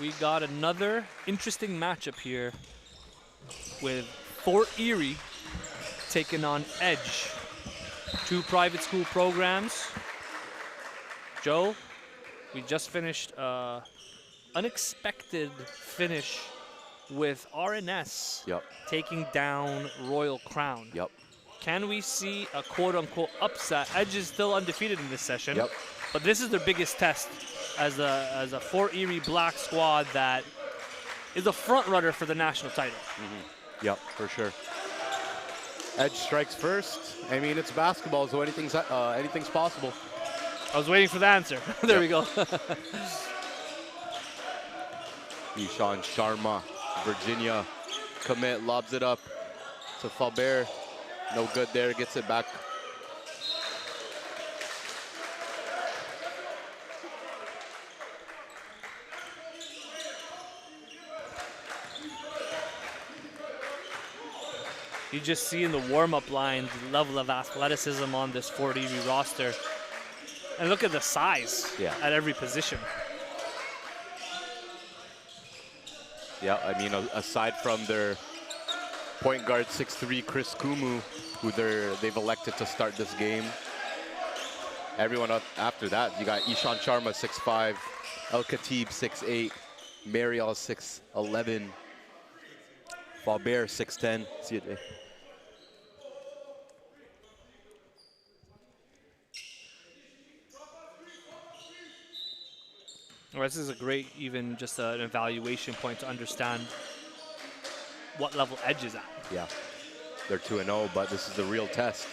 We got another interesting matchup here with Fort Erie taking on Edge. Two private school programs. Joe, we just finished unexpected finish with RNS taking down Royal Crown. Can we see a quote-unquote upset? Edge is still undefeated in this session, but this is their biggest test as a Fort Erie Black squad that is a front runner for the national title. Yep, for sure. Edge strikes first. I mean, it's basketball, so anything's possible. I was waiting for the answer. There we go. Ishan Sharma, Virginia, commit, lobs it up to Faubert. No good there, gets it back. You just see in the warm-up line the level of athleticism on this Fort Erie roster. And look at the size at every position. Yeah, I mean, aside from their point guard 6'3", Chris Kumu, who they've elected to start this game. Everyone up after that, you got Ishan Sharma 6'5", El Khatib 6'8", Mariel 6'11", Faubert 6'10". See it there. Well, this is a great, even just an evaluation point to understand what level Edge is at. Yeah, they're 2-0, but this is the real test.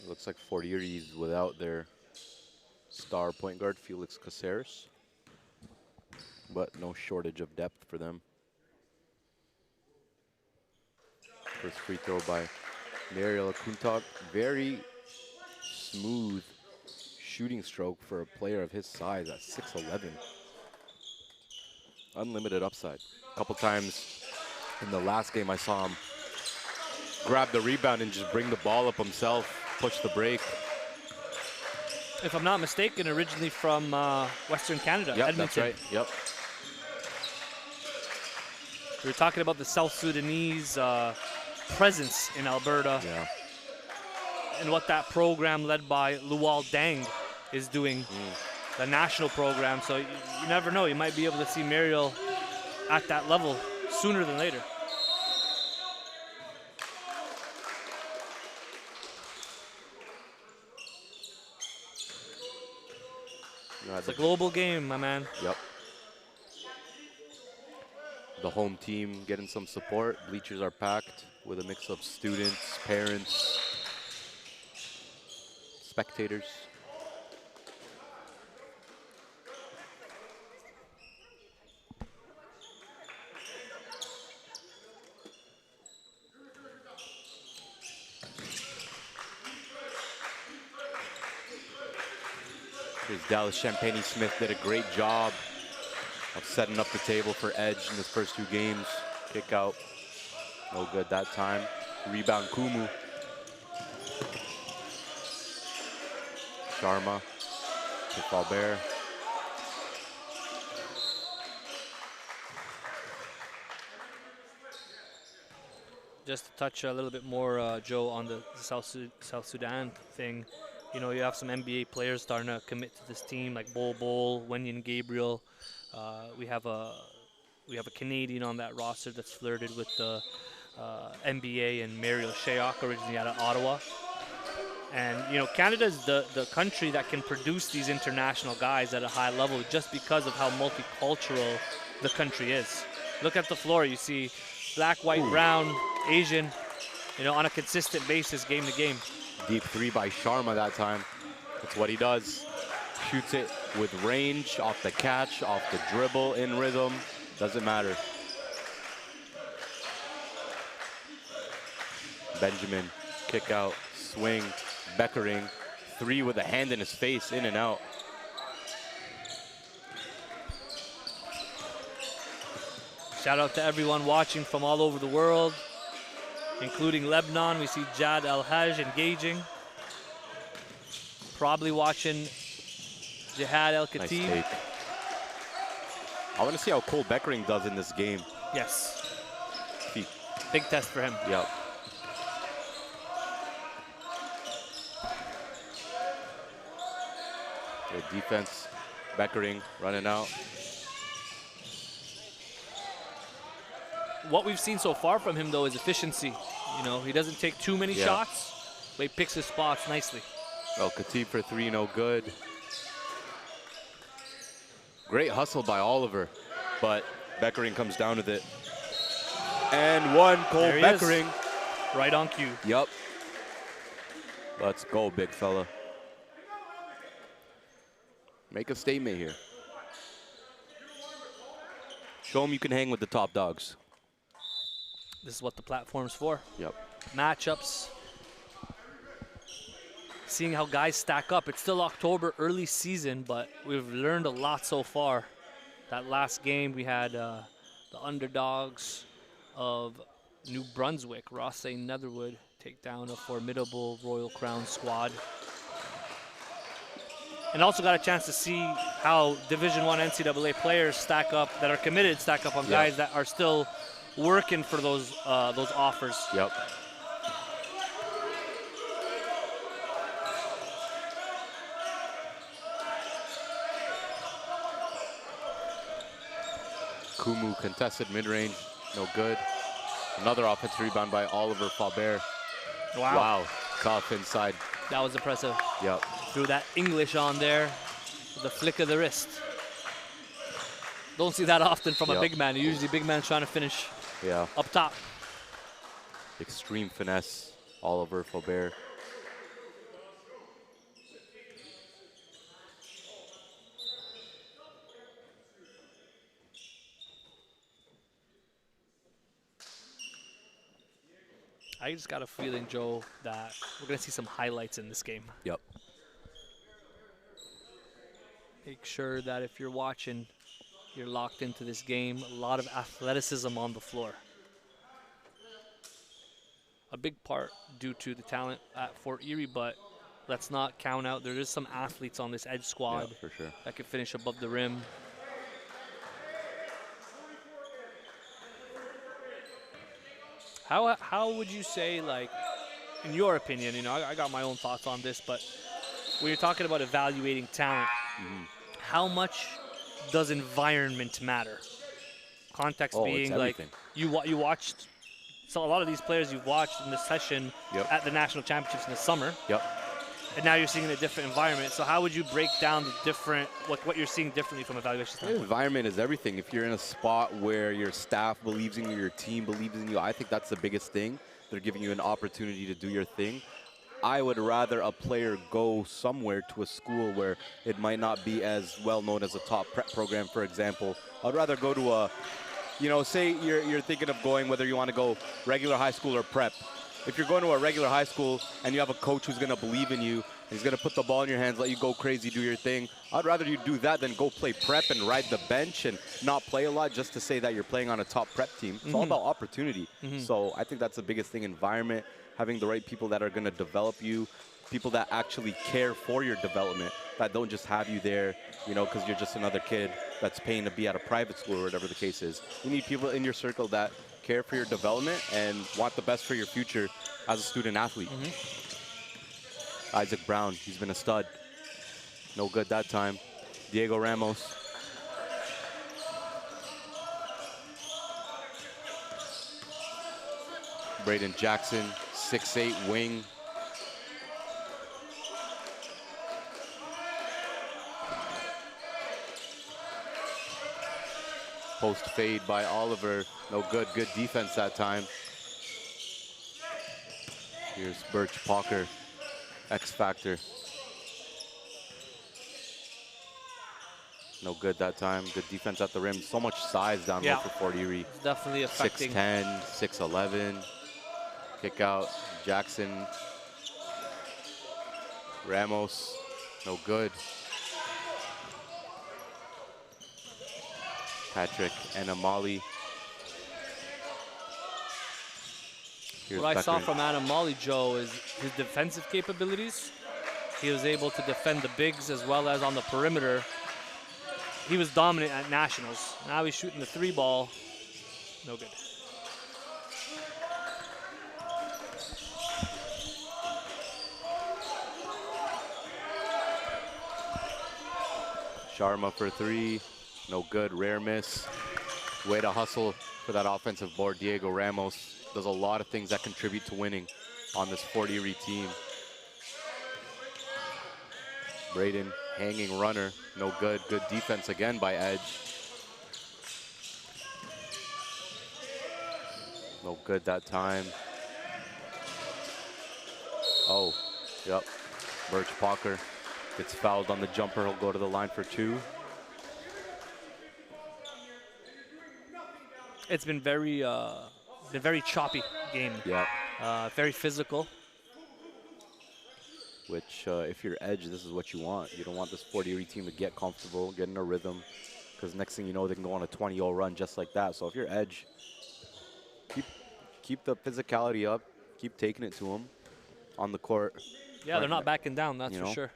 Looks like Fort Erie's without their star point guard, Felix Caceres. But no shortage of depth for them. First free throw by Mariel Akuntak. Very smooth shooting stroke for a player of his size at 6'11". Unlimited upside. A couple times in the last game I saw him grab the rebound and just bring the ball up himself. Push the break. If I'm not mistaken, originally from Western Canada, Yep, Edmonton. that's right. Yep. We were talking about the South Sudanese presence in Alberta and what that program led by Luol Deng is doing, the national program. So you never know. You might be able to see Mariel at that level sooner than later. It's a global game, my man. Yep. The home team getting some support. Bleachers are packed with a mix of students, parents, spectators. Here's Dallas Champagne-Smith did a great job of setting up the table for Edge in his first two games. Kick out, no good that time. Rebound Kumu. Sharma to Faubert. Just to touch a little bit more, Joe, on the South Sudan thing. You know, you have some NBA players starting to commit to this team, like Bol Bol, Wenyan Gabriel. We have a Canadian on that roster that's flirted with the NBA, and Mariel Shayok, originally out of Ottawa. And you know, Canada is the country that can produce these international guys at a high level just because of how multicultural the country is. Look at the floor; you see black, white, brown, Asian, you know, on a consistent basis, game to game. Deep three by Sharma that time. That's what he does. Shoots it with range, off the catch, off the dribble, in rhythm. Doesn't matter. Benjamin, kick out, swing, Beckering, 3 with a hand in his face, in and out. Shout out to everyone watching from all over the world, including Lebanon. We see Jad Al-Haj engaging. Probably watching Jihad Nice El-Khatib. take. I want to see how Cole Beckering does in this game. Yes. He, Big test for him. yep. Good defense. Beckering running out. What we've seen so far from him, though, is efficiency. You know, he doesn't take too many shots, but he picks his spots nicely. Oh, Khatib for 3, no good. Great hustle by Oliver, but Beckering comes down with it. And 1, Cole There he Beckering. is. Right on cue. Yep. Let's go, big fella. Make a statement here. Show them you can hang with the top dogs. This is what the platform's for. Yep. Matchups. Seeing how guys stack up. It's still October, early season, but we've learned a lot so far. That last game, we had the underdogs of New Brunswick, Rossay Netherwood, take down a formidable Royal Crown squad. And also got a chance to see how Division I NCAA players stack up, that are committed, stack up on guys that are still working for those offers. Yep. Kumu contested mid-range, no good. Another offensive rebound by Oliver Faubert. Wow. Wow, tough inside. That was impressive. Yep. Threw that English on there with the flick of the wrist. Don't see that often from a big man. Usually big man's trying to finish up top. Extreme finesse, Oliver Faubert. I just got a feeling, Joe, that we're going to see some highlights in this game. Yep. Make sure that if you're watching, you're locked into this game. A lot of athleticism on the floor. A big part due to the talent at Fort Erie, but let's not count out. There is some athletes on this edge squad for sure. that could finish above the rim. How would you say, like, in your opinion, you know, I got my own thoughts on this, but when you're talking about evaluating talent, how much does environment matter? Context being, like, you watched, so a lot of these players you've watched in this session at the national championships in the summer. And now you're seeing in a different environment. So how would you break down the different, what you're seeing differently from evaluation standpoint? Environment is everything. If you're in a spot where your staff believes in you, your team believes in you, I think that's the biggest thing. They're giving you an opportunity to do your thing. I would rather a player go somewhere to a school where it might not be as well known as a top prep program, for example. I'd rather go to a, you know, say you're thinking of going, whether you want to go regular high school or prep. If you're going to a regular high school and you have a coach who's going to believe in you, he's going to put the ball in your hands, let you go crazy, do your thing, I'd rather you do that than go play prep and ride the bench and not play a lot just to say that you're playing on a top prep team. It's all about opportunity. So I think that's the biggest thing, environment, having the right people that are going to develop you, people that actually care for your development, that don't just have you there, you know, because you're just another kid that's paying to be at a private school or whatever the case is. You need people in your circle that care for your development and want the best for your future as a student athlete. Isaac Brown, he's been a stud. No good that time. Diego Ramos. Braden Jackson, 6'8", wing. Post fade by Oliver. No good. Good defense that time. Here's Birch Palker. X Factor. No good that time. Good defense at the rim. So much size down low for Fort Erie. It's definitely affecting. 6'10", 6'11". Kick out. Jackson. Ramos. No good. Patrick and Amali. Here's What I saw Beckering. from Adam Molly, Joe, is his defensive capabilities. He was able to defend the bigs as well as on the perimeter. He was dominant at Nationals. Now he's shooting the 3-ball. No good. Sharma for 3. No good. Rare miss. Way to hustle for that offensive board. Diego Ramos does a lot of things that contribute to winning on this Fort Erie team. Braden, hanging runner. No good. Good defense again by Edge. No good that time. Oh, yep. Birch Parker gets fouled on the jumper. He'll go to the line for 2. It's been very choppy game. Yep. Very physical. Which, if you're Edge, this is what you want. You don't want this Fort Erie team to get comfortable, get in a rhythm, because next thing you know, they can go on a 20-0 run just like that. So if you're Edge, keep the physicality up, keep taking it to them on the court. Yeah, they're not backing down, that's for sure.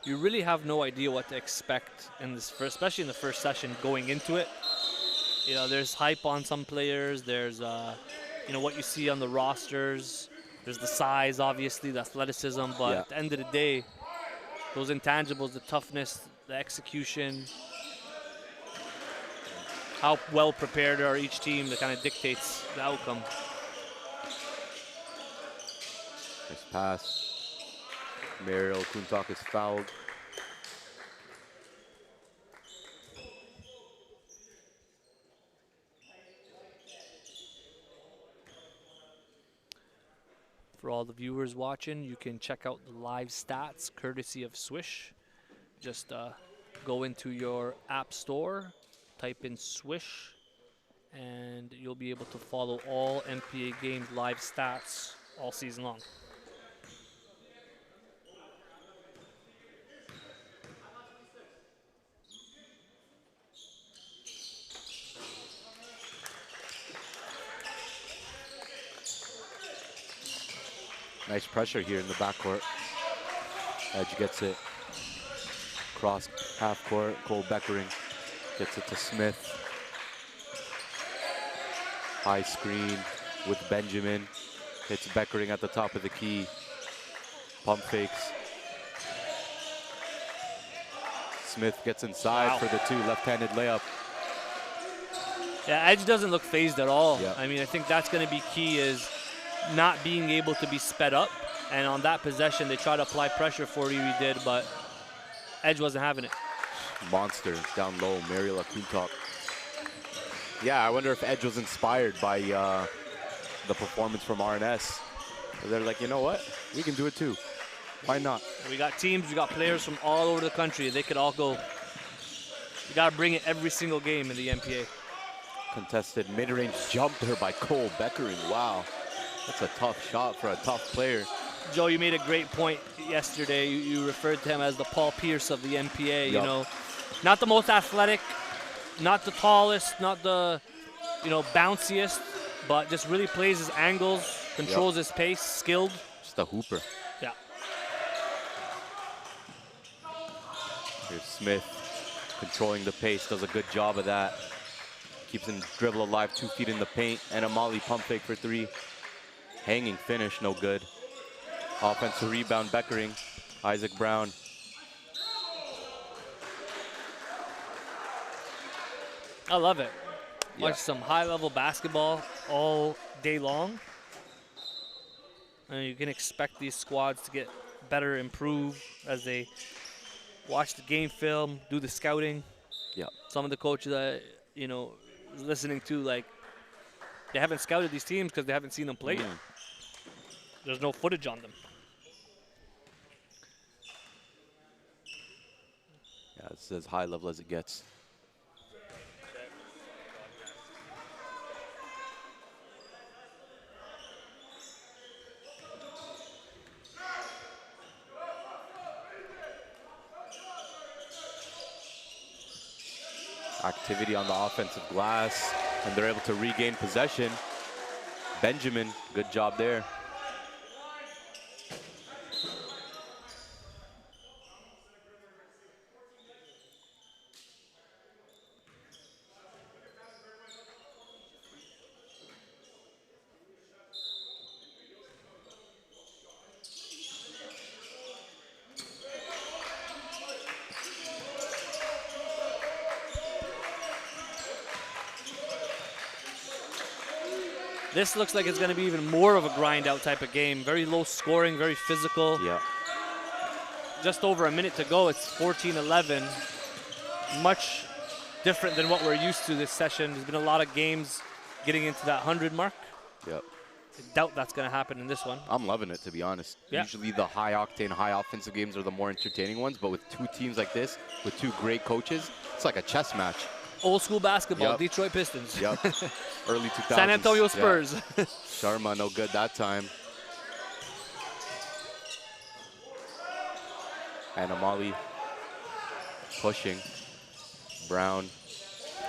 You really have no idea what to expect in this first, especially in the first session going into it. You know, there's hype on some players. There's, you know, what you see on the rosters. There's the size, obviously, the athleticism. But at the end of the day, those intangibles, the toughness, the execution, how well prepared are each team that kind of dictates the outcome. Nice pass. Mariel Kuntak is fouled. For all the viewers watching, you can check out the live stats courtesy of Swish. Just go into your app store, type in Swish, and you'll be able to follow all NPA games live stats all season long. Nice pressure here in the backcourt. Edge gets it. Cross half court. Cole Beckering gets it to Smith. High screen with Benjamin. Hits Beckering at the top of the key. Pump fakes. Smith gets inside for the 2. Left-handed layup. Yeah, Edge doesn't look phased at all. Yep. I mean, I think that's going to be key, is not being able to be sped up. And on that possession, they tried to apply pressure. Fort Erie did, but Edge wasn't having it. Monster down low, Mariel Kuntak. Yeah, I wonder if Edge was inspired by the performance from RNS. They're like, you know what? We can do it too. Why not? We got teams, we got players from all over the country. They could all go. You got to bring it every single game in the NPA. Contested mid-range jumper by Cole Beckering. Wow, that's a tough shot for a tough player. Joe, you made a great point yesterday. You referred to him as the Paul Pierce of the NPA. You know, not the most athletic, not the tallest, not the, you know, bounciest, but just really plays his angles, controls his pace, skilled. Just a hooper. Yeah. Here's Smith controlling the pace, does a good job of that. Keeps him dribble alive, 2 feet in the paint, and a Molly pump fake for 3. Hanging finish, no good. Offensive rebound, Beckering. Isaac Brown. I love it. Watch some high-level basketball all day long. And you can expect these squads to get better, improve as they watch the game film, do the scouting. Yeah. Some of the coaches that, you know, listening to, like, they haven't scouted these teams because they haven't seen them play yet. There's no footage on them. Yeah, it's as high level as it gets. Activity on the offensive glass, and they're able to regain possession. Benjamin, good job there. This looks like it's going to be even more of a grind out type of game. Very low scoring, very physical. Yeah. Just over a minute to go. It's 14-11. Much different than what we're used to this session. There's been a lot of games getting into that 100 mark. Yep. I doubt that's going to happen in this one. I'm loving it, to be honest. Yeah. Usually the high-octane, high-offensive games are the more entertaining ones, but with two teams like this, with two great coaches, it's like a chess match. Old school basketball, Yep. Detroit Pistons. Yep. Early 2000s. San Antonio Spurs. Yeah. Sharma, no good that time. And Amali pushing. Brown.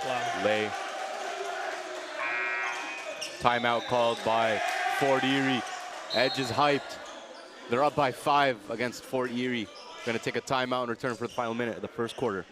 Wow. Lay. Timeout called by Fort Erie. Edge is hyped. They're up by 5 against Fort Erie. Going to take a timeout and return for the final minute of the first quarter.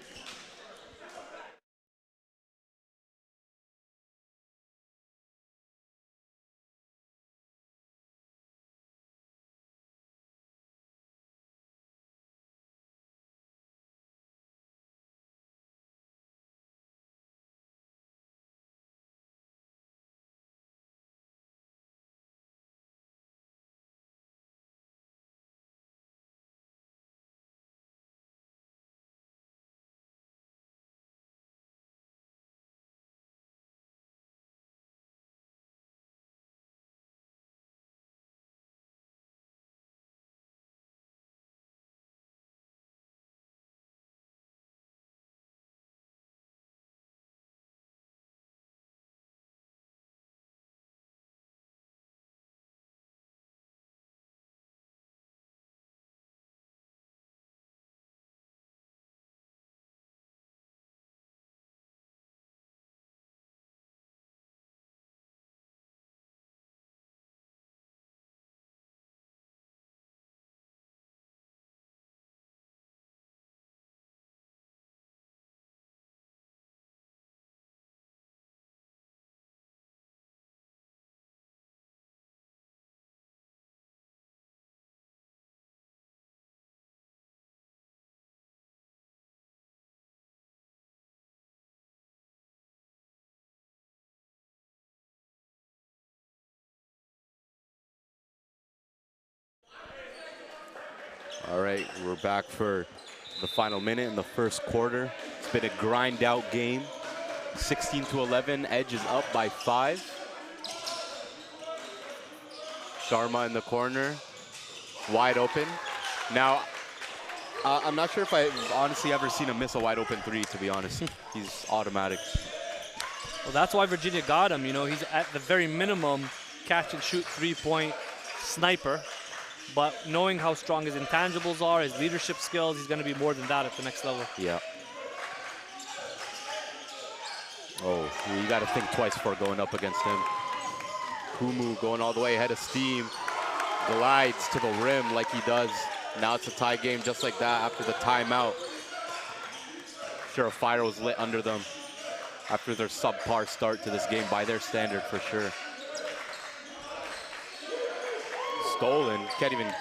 All right, we're back for the final minute in the first quarter. It's been a grind out game. 16-11, Edge is up by 5. Sharma in the corner, wide open. Now, I'm not sure if I've honestly ever seen him miss a wide open 3, to be honest. He's automatic. Well, that's why Virginia got him. You know, he's at the very minimum catch and shoot 3-point sniper. But knowing how strong his intangibles are, his leadership skills, he's going to be more than that at the next level. Yeah. Oh, you got to think twice before going up against him. Kumu going all the way ahead of steam. Glides to the rim like he does. Now it's a tie game just like that after the timeout. Sure, a fire was lit under them after their subpar start to this game by their standard for sure. Stolen, can't even.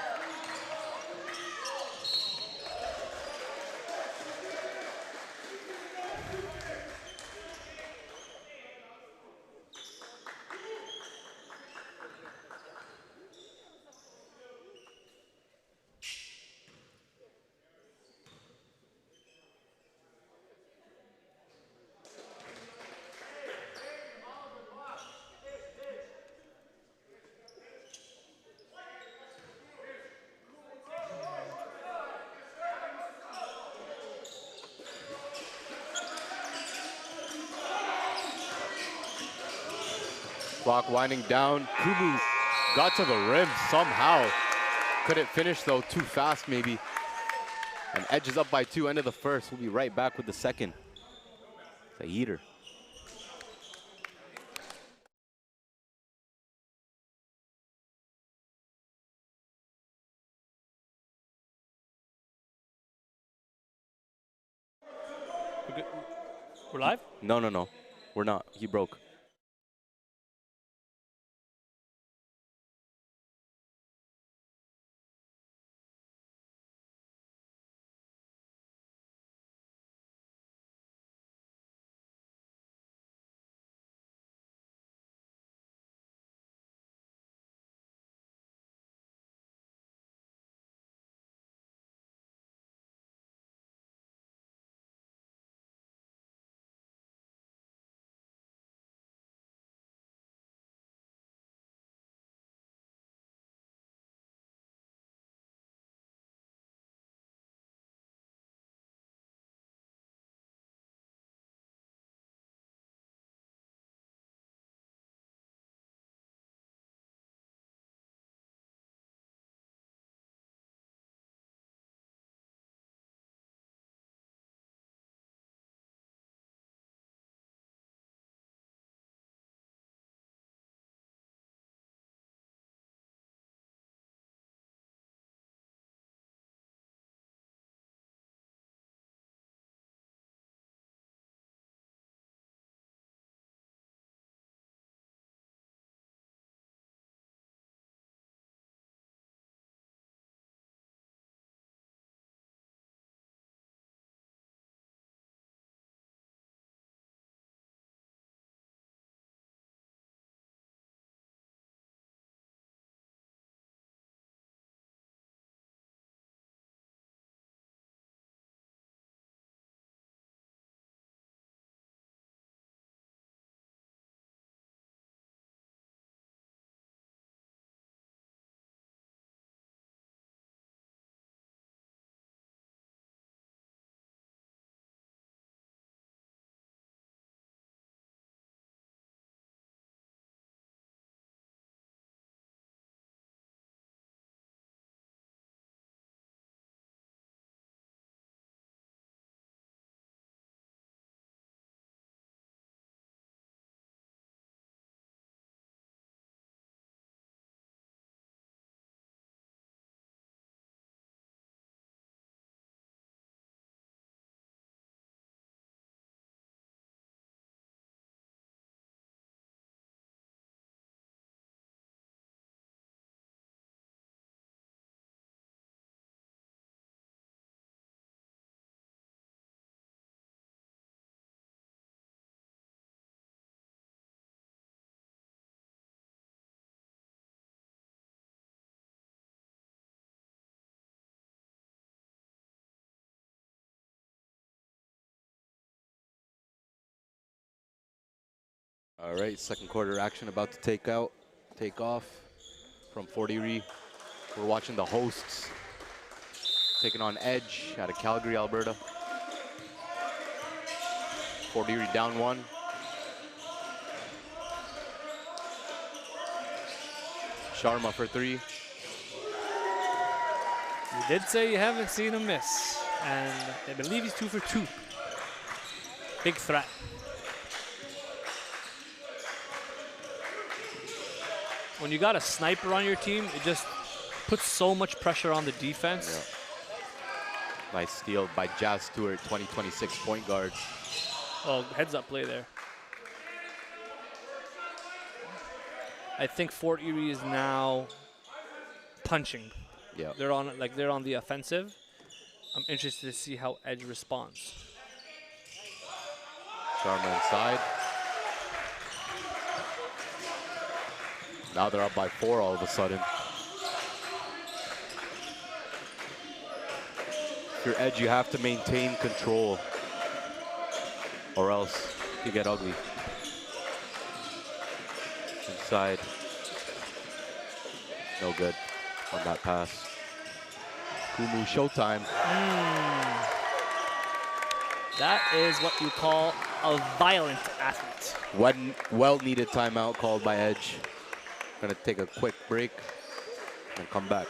Clock winding down. Kumu got to the rim somehow. Couldn't finish though, too fast maybe. And Edge is up by 2, end of the first. We'll be right back with the second. It's a heater. We're live? No. We're not. He broke. All right, second quarter action about to take off from Fort Erie. We're watching the hosts taking on Edge out of Calgary, Alberta. Fort Erie down 1. Sharma for 3. You did say you haven't seen him miss, and I believe he's 2 for 2. Big threat. When you got a sniper on your team, it just puts so much pressure on the defense. Yeah. Nice steal by Jazz Stewart, 2026 point guard. Oh, heads up play there. I think Fort Erie is now punching. Yeah. They're on the offensive. I'm interested to see how Edge responds. Sharma inside. Now they're up by 4 all of a sudden. If you're Edge, you have to maintain control, or else you get ugly. Inside. No good on that pass. Kumu showtime. That is what you call a violent athlete. One well-needed timeout called by Edge. Gonna take a quick break and come back.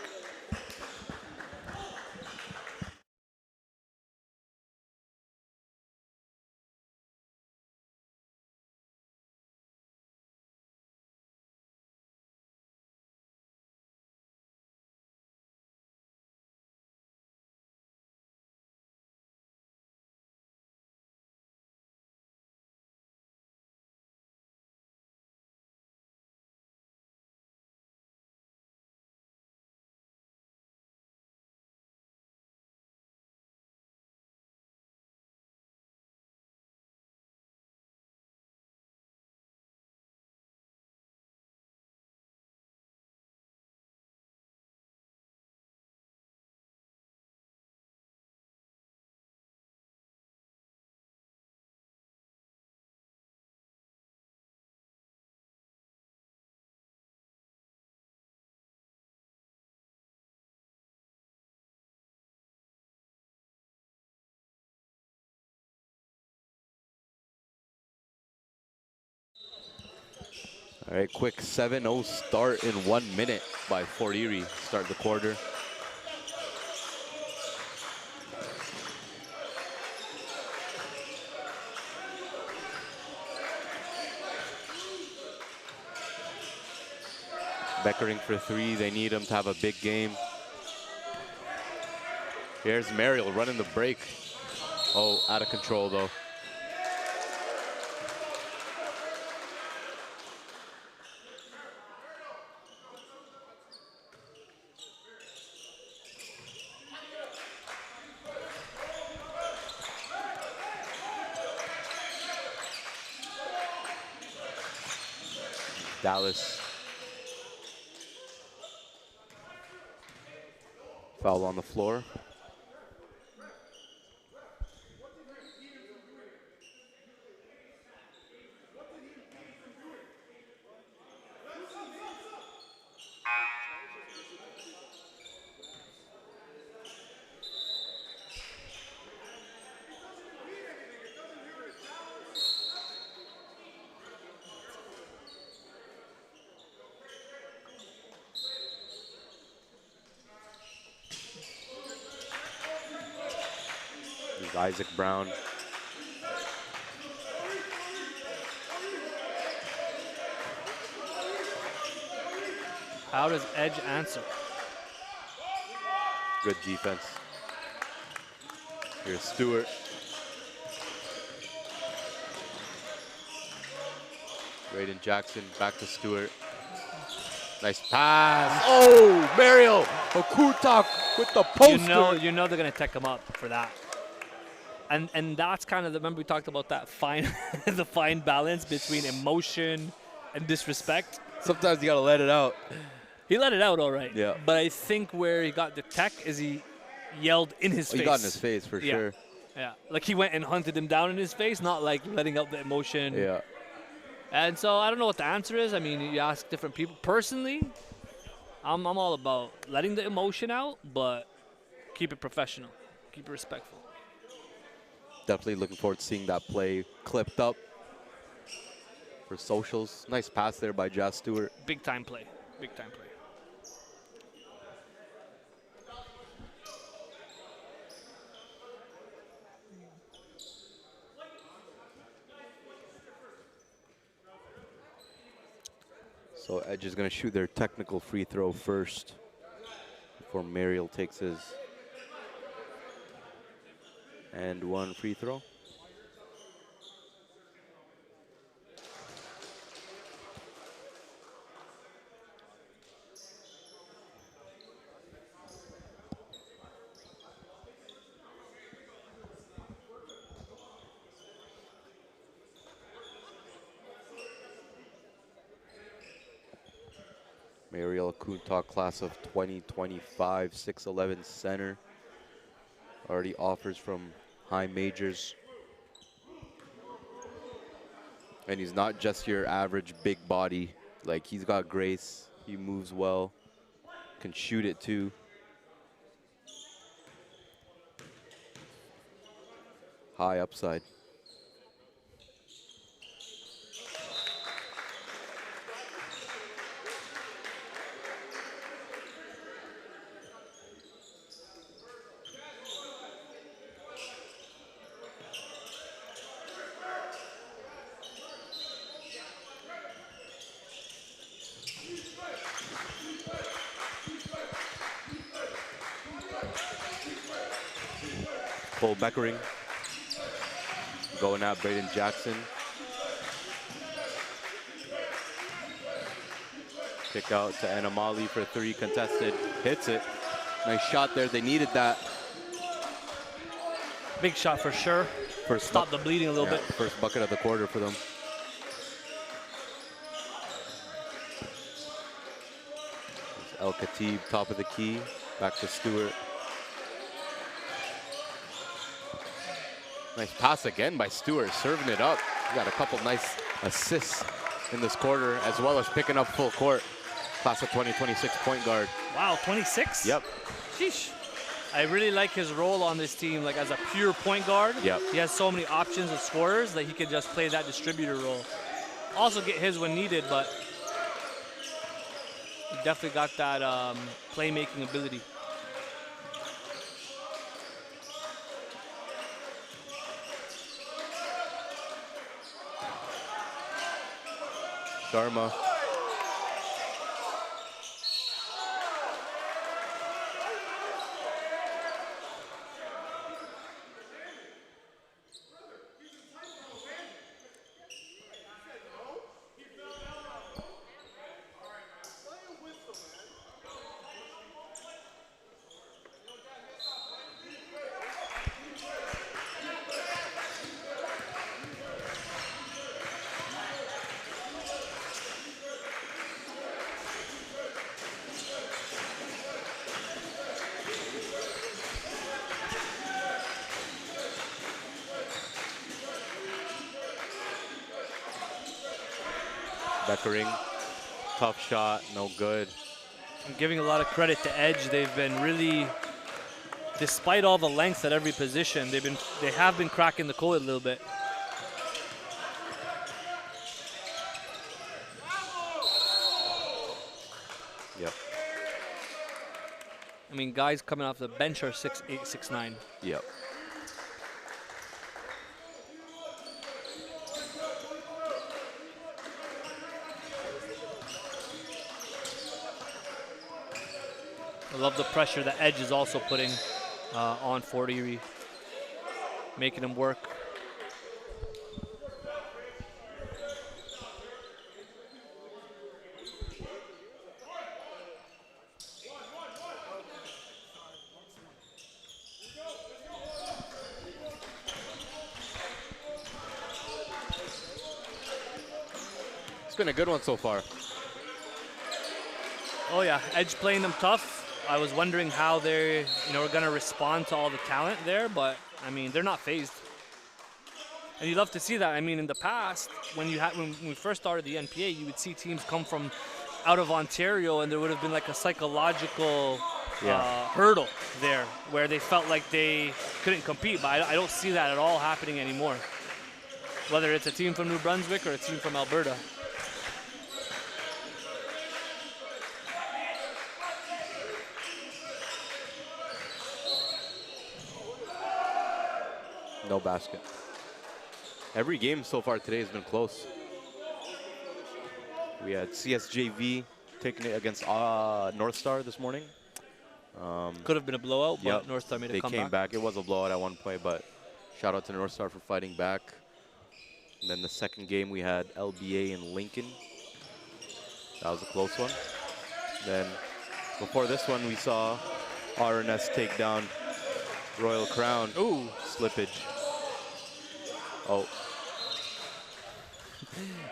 All right, quick 7-0 start in 1 minute by Fort Erie. Start the quarter. Beckering for 3. They need him to have a big game. Here's Mariel running the break. Oh, out of control though. Dallas. Foul on the floor. There's Isaac Brown. How does Edge answer? Good defense. Here's Stewart. Raiden Jackson back to Stewart. Nice pass. Oh, Mariel Okutak with the poster. You know they're gonna tech him up for that. And that's kind of remember we talked about that fine the fine balance between emotion and disrespect. Sometimes you gotta let it out. He let it out all right. Yeah. But I think where he got the tech is he yelled in his face. He got in his face for Yeah. sure. Yeah. Like he went and hunted him down in his face, not like letting out the emotion. Yeah. And so I don't know what the answer is. I mean, you ask different people. Personally, I'm all about letting the emotion out, but keep it professional, keep it respectful. Definitely looking forward to seeing that play clipped up for socials. Nice pass there by Jazz Stewart. Big time play. Big time play. So Edge is going to shoot their technical free throw first before Mariel takes his and one free throw. Mariel Kuntak, class of 2025, 6'11" center. Already offers from high majors. And he's not just your average big body. Like, he's got grace. He moves well. Can shoot it too. High upside. Cole Beckering going at Braden Jackson. Kick out to Anamali for 3, contested. Hits it. Nice shot there. They needed that. Big shot for sure. Stop the bleeding a little bit. First bucket of the quarter for them. El Khatib, top of the key. Back to Stewart. Nice pass again by Stewart, serving it up. He got a couple nice assists in this quarter, as well as picking up full court. Class of 2026 point guard. Wow, 26? Yep. Sheesh. I really like his role on this team, like as a pure point guard. Yep. He has so many options of scorers that he could just play that distributor role. Also get his when needed, but he definitely got that playmaking ability. Sharma. Beckering, tough shot, no good. I'm giving a lot of credit to Edge. They've been really, despite all the length at every position, they have been cracking the code a little bit. Yep. I mean, guys coming off the bench are 6'8", 6'9". Yep. I love the pressure that Edge is also putting on Fort Erie, making him work. It's been a good one so far. Oh yeah, Edge playing them tough. I was wondering how they're, were going to respond to all the talent there, but I mean, they're not phased. And you love to see that. I mean, in the past, when we first started the NPA, you would see teams come from out of Ontario, and there would have been like a psychological hurdle there, where they felt like they couldn't compete. But I don't see that at all happening anymore. Whether it's a team from New Brunswick or a team from Alberta. No basket. Every game so far today has been close. We had CSJV taking it against North Star this morning. Could have been a blowout, but Yep. North Star made a They comeback. came back. It was a blowout at one point, but shout out to North Star for fighting back. And then the second game we had LBA in Lincoln. That was a close one. Then before this one, we saw RNS take down Royal Crown. Ooh. Slippage. Oh.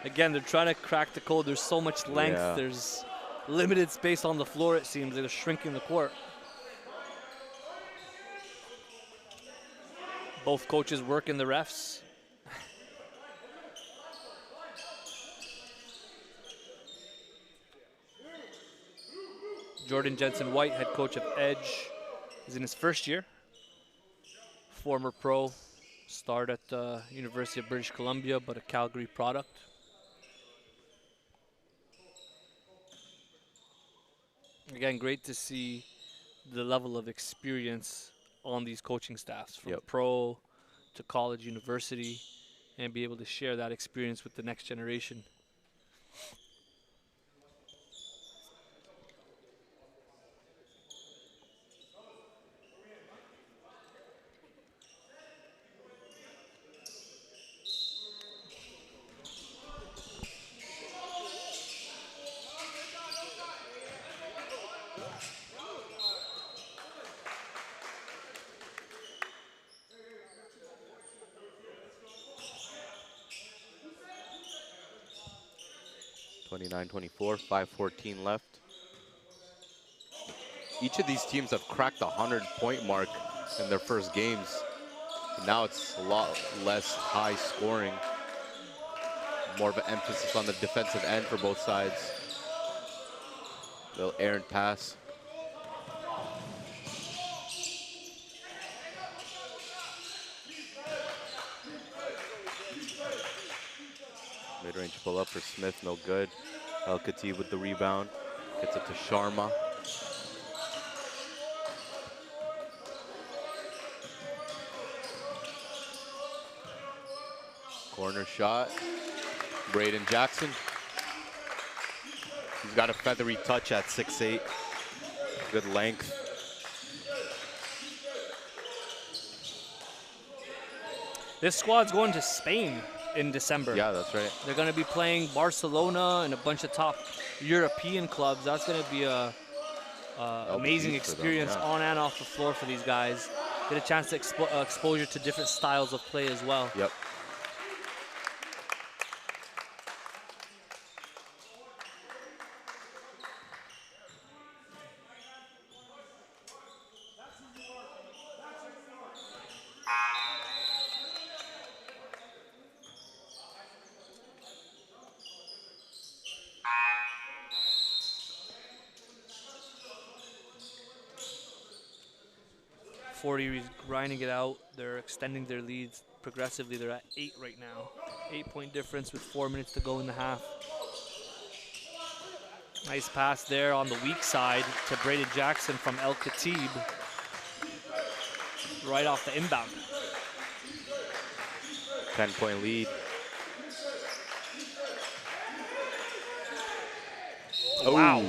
Again, they're trying to crack the code. There's so much length. Yeah. There's limited space on the floor, it seems. They're shrinking the court. Both coaches working the refs. Jordan Jensen-White, head coach of Edge, is in his first year. Former pro, starred at the University of British Columbia, but a Calgary product. Again, great to see the level of experience on these coaching staffs, from pro to college, university, and be able to share that experience with the next generation. 29-24, 5:14 left. Each of these teams have cracked the 100-point mark in their first games. Now it's a lot less high scoring. More of an emphasis on the defensive end for both sides. Little errant pass. Mid-range pull-up for Smith, no good. El Khatib with the rebound. Gets it to Sharma. Corner shot. Braden Jackson. He's got a feathery touch at 6'8". Good length. This squad's going to Spain in December. Yeah, that's right. They're going to be playing Barcelona and a bunch of top European clubs. That's going to be a amazing experience them, yeah. on and off the floor for these guys. Get a chance to exposure to different styles of play as well. Yep. Is grinding it out. They're extending their leads progressively. They're at 8 right now. 8-point difference with 4 minutes to go in the half. Nice pass there on the weak side to Braden Jackson from El Khatib. Right off the inbound. 10-point lead. Oh, wow.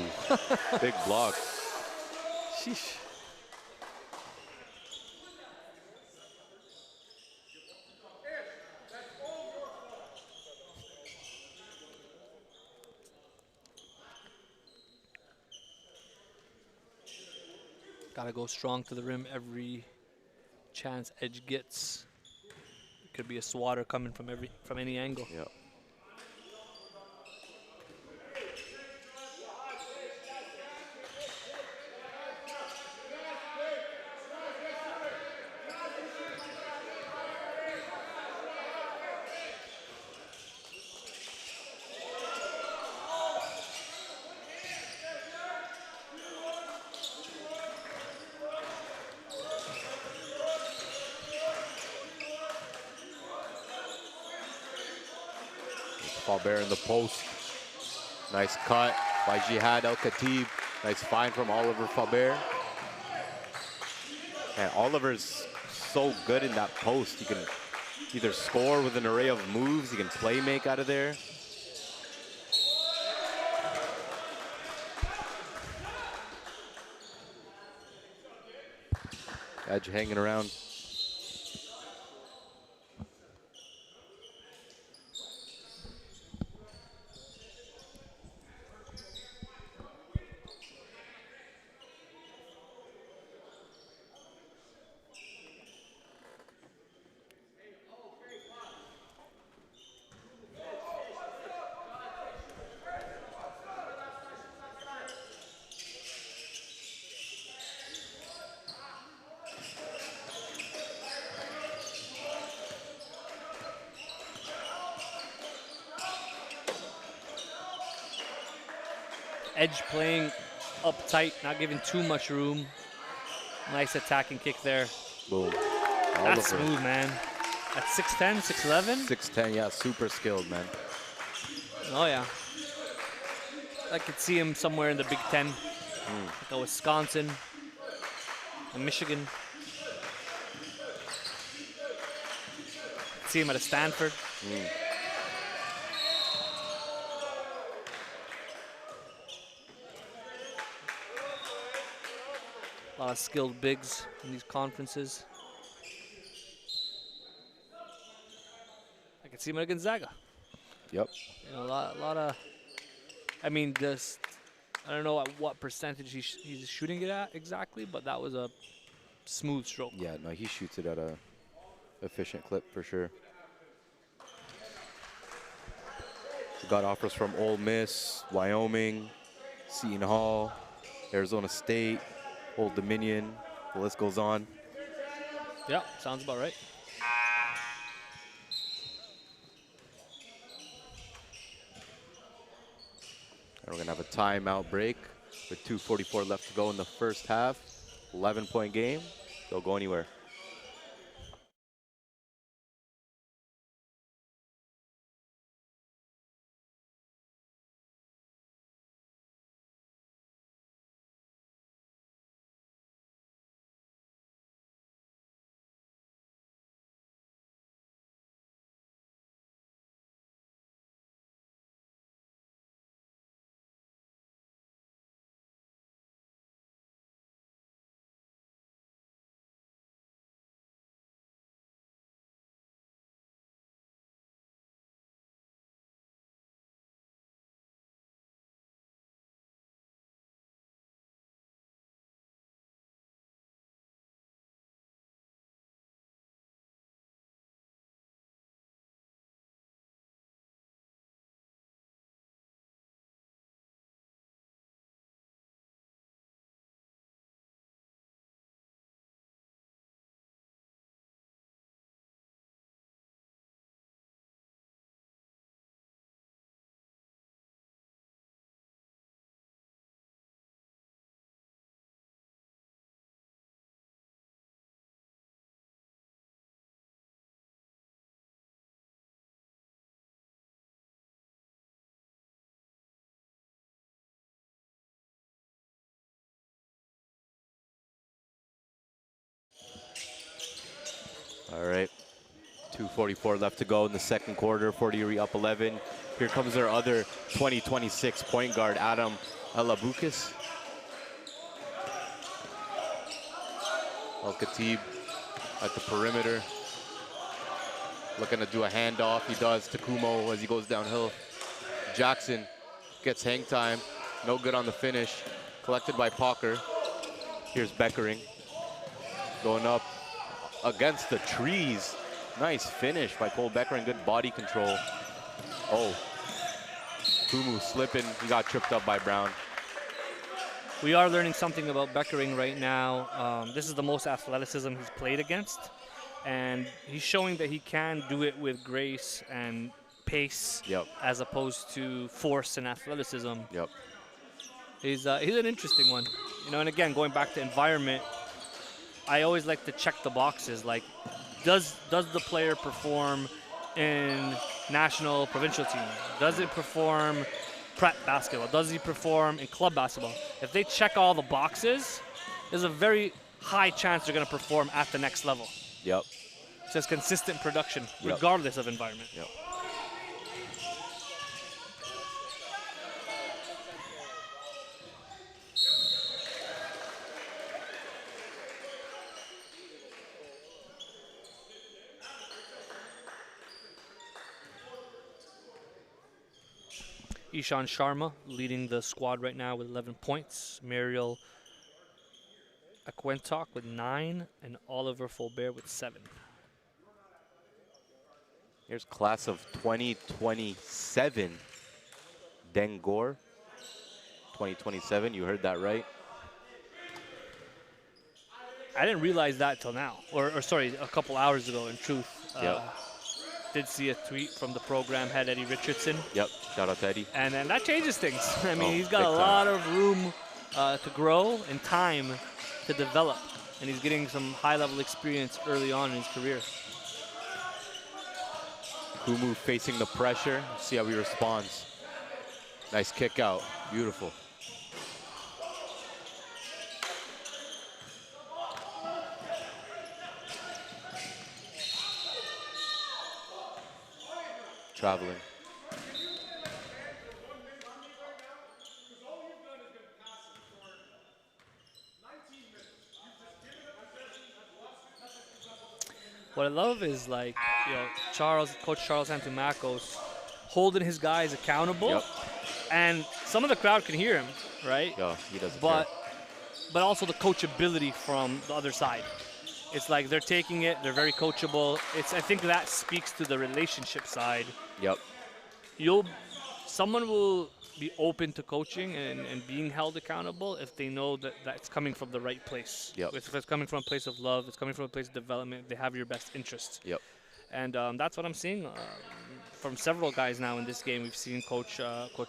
Big block. Sheesh. Gotta go strong to the rim every chance Edge gets. It could be a swatter coming from any angle. Yep. Faber in the post. Nice cut by Jihad El Khatib. Nice find from Oliver Faber. And Oliver's so good in that post. He can either score with an array of moves, he can play make out of there. Edge hanging around. Edge playing uptight, not giving too much room. Nice attacking kick there. Boom. That's smooth, man. At 6'10", 6'11"? 6'10", yeah, super skilled, man. Oh, yeah. I could see him somewhere in the Big Ten. Like a Wisconsin, a Michigan. See him at a Stanford. A lot of skilled bigs in these conferences. I can see him at Gonzaga. Yep. You know, a lot of. I mean, this. I don't know at what percentage he's shooting it at exactly, but that was a smooth stroke. Yeah, no, he shoots it at a efficient clip for sure. We got offers from Ole Miss, Wyoming, Seton Hall, Arizona State, Old Dominion. The list goes on. Yeah, sounds about right. And we're going to have a timeout break with 2:44 left to go in the first half. 11-point game. Don't go anywhere. All right. 2:44 left to go in the second quarter. Fort Erie up 11. Here comes our other 2026 point guard, Adam Elabukis. Al-Khatib at the perimeter. Looking to do a handoff. He does to Kumo as he goes downhill. Jackson gets hang time. No good on the finish. Collected by Parker. Here's Beckering. Going up against the trees. Nice finish by Cole Beckering. Good body control. Oh. Kumu slipping. He got tripped up by Brown. We are learning something about Beckering right now. This is the most athleticism he's played against. And he's showing that he can do it with grace and pace Yep. as opposed to force and athleticism. Yep. He's an interesting one. You know, and again, going back to environment, I always like to check the boxes. Like, does the player perform in national, provincial team? Does it perform prep basketball? Does he perform in club basketball? If they check all the boxes, there's a very high chance they're going to perform at the next level. Yep. It's just consistent production, Yep. regardless of environment. Yep. Ishan Sharma leading the squad right now with 11 points. Muriel Aquentok with 9, and Oliver Fulbert with 7. Here's class of 2027. Dengor. 2027, you heard that right. I didn't realize that till now, or sorry, a couple hours ago. In truth, Yep. did see a tweet from the program head Eddie Richardson, Yep. Shout out to Eddie. and then that changes things. I mean, Oh, he's got big a time. lot of room to grow and time to develop, and he's getting some high-level experience early on in his career. Kumu facing the pressure. See how he responds. Nice kick out. Beautiful. Traveling. What I love is, like, you know, Coach Charles Antumacos holding his guys accountable, Yep. and some of the crowd can hear him, right? Yo, he doesn't But care. also the coachability from the other side. It's like they're taking it, they're very coachable. I think that speaks to the relationship side. Yep. someone will be open to coaching and being held accountable if they know that that's coming from the right place. Yep. If it's coming from a place of love, it's coming from a place of development, they have your best interests. Yep. And that's what I'm seeing from several guys now in this game. We've seen Coach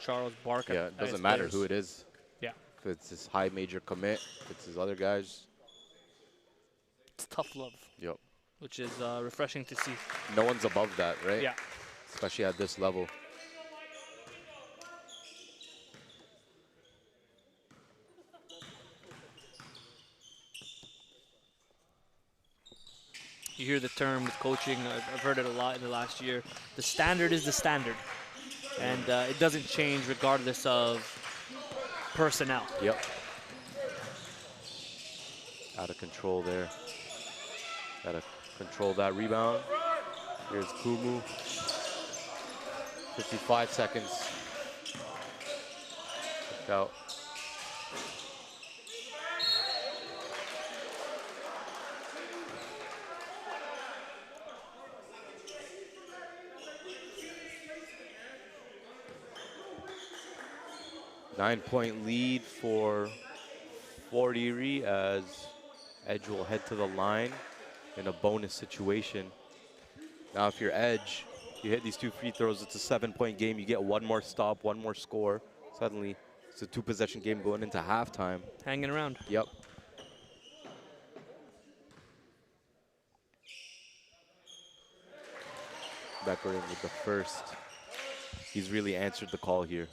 Charles bark Yeah, it at his doesn't matter players. who it is. Yeah, If it's his high major commit, if it's his other guys. it's tough love, Yep. which is refreshing to see. No one's above that, right? Yeah. Especially at this level. You hear the term with coaching. I've heard it a lot in the last year. The standard is the standard, and it doesn't change regardless of personnel. Yep. Out of control there. Gotta control that rebound. Here's Kumu. 55 seconds. Look out. Nine-point lead for Erie as Edge will head to the line in a bonus situation. Now, if you're Edge, you hit these 2 free throws, it's a 7-point game. You get one more stop, one more score. Suddenly, it's a 2-possession game going into halftime. Hanging around. Yep. Becker in with the first. He's really answered the call here.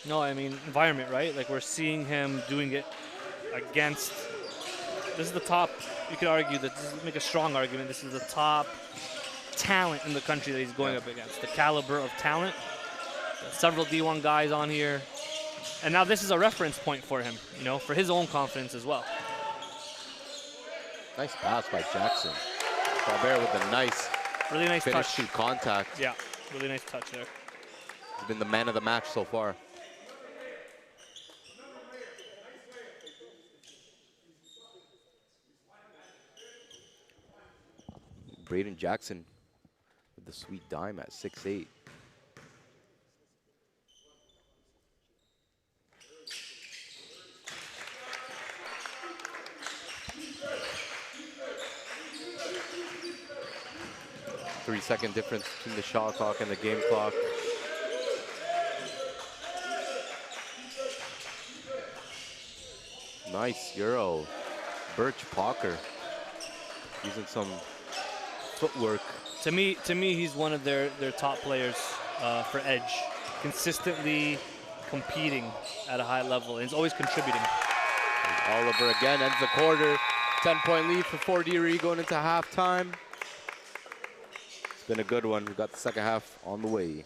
No, I mean environment, right? Like we're seeing him doing it against. This is the top. You could argue that make a strong argument. This is the top talent in the country that he's going up against. The caliber of talent. Several D1 guys on here, and now this is a reference point for him. You know, for his own confidence as well. Nice pass by Jackson. Robert with a nice Really nice finish touch. to contact. Yeah, really nice touch there. He's been the man of the match so far. Braden Jackson with the sweet dime at 6'8". Three-second difference between the shot clock and the game clock. Nice Euro. Birch Pocker using some footwork. To me, he's one of their top players for Edge. Consistently competing at a high level, and he's always contributing. Oliver again ends the quarter. 10-point lead for Fort Erie going into halftime. It's been a good one. We've got the second half on the way.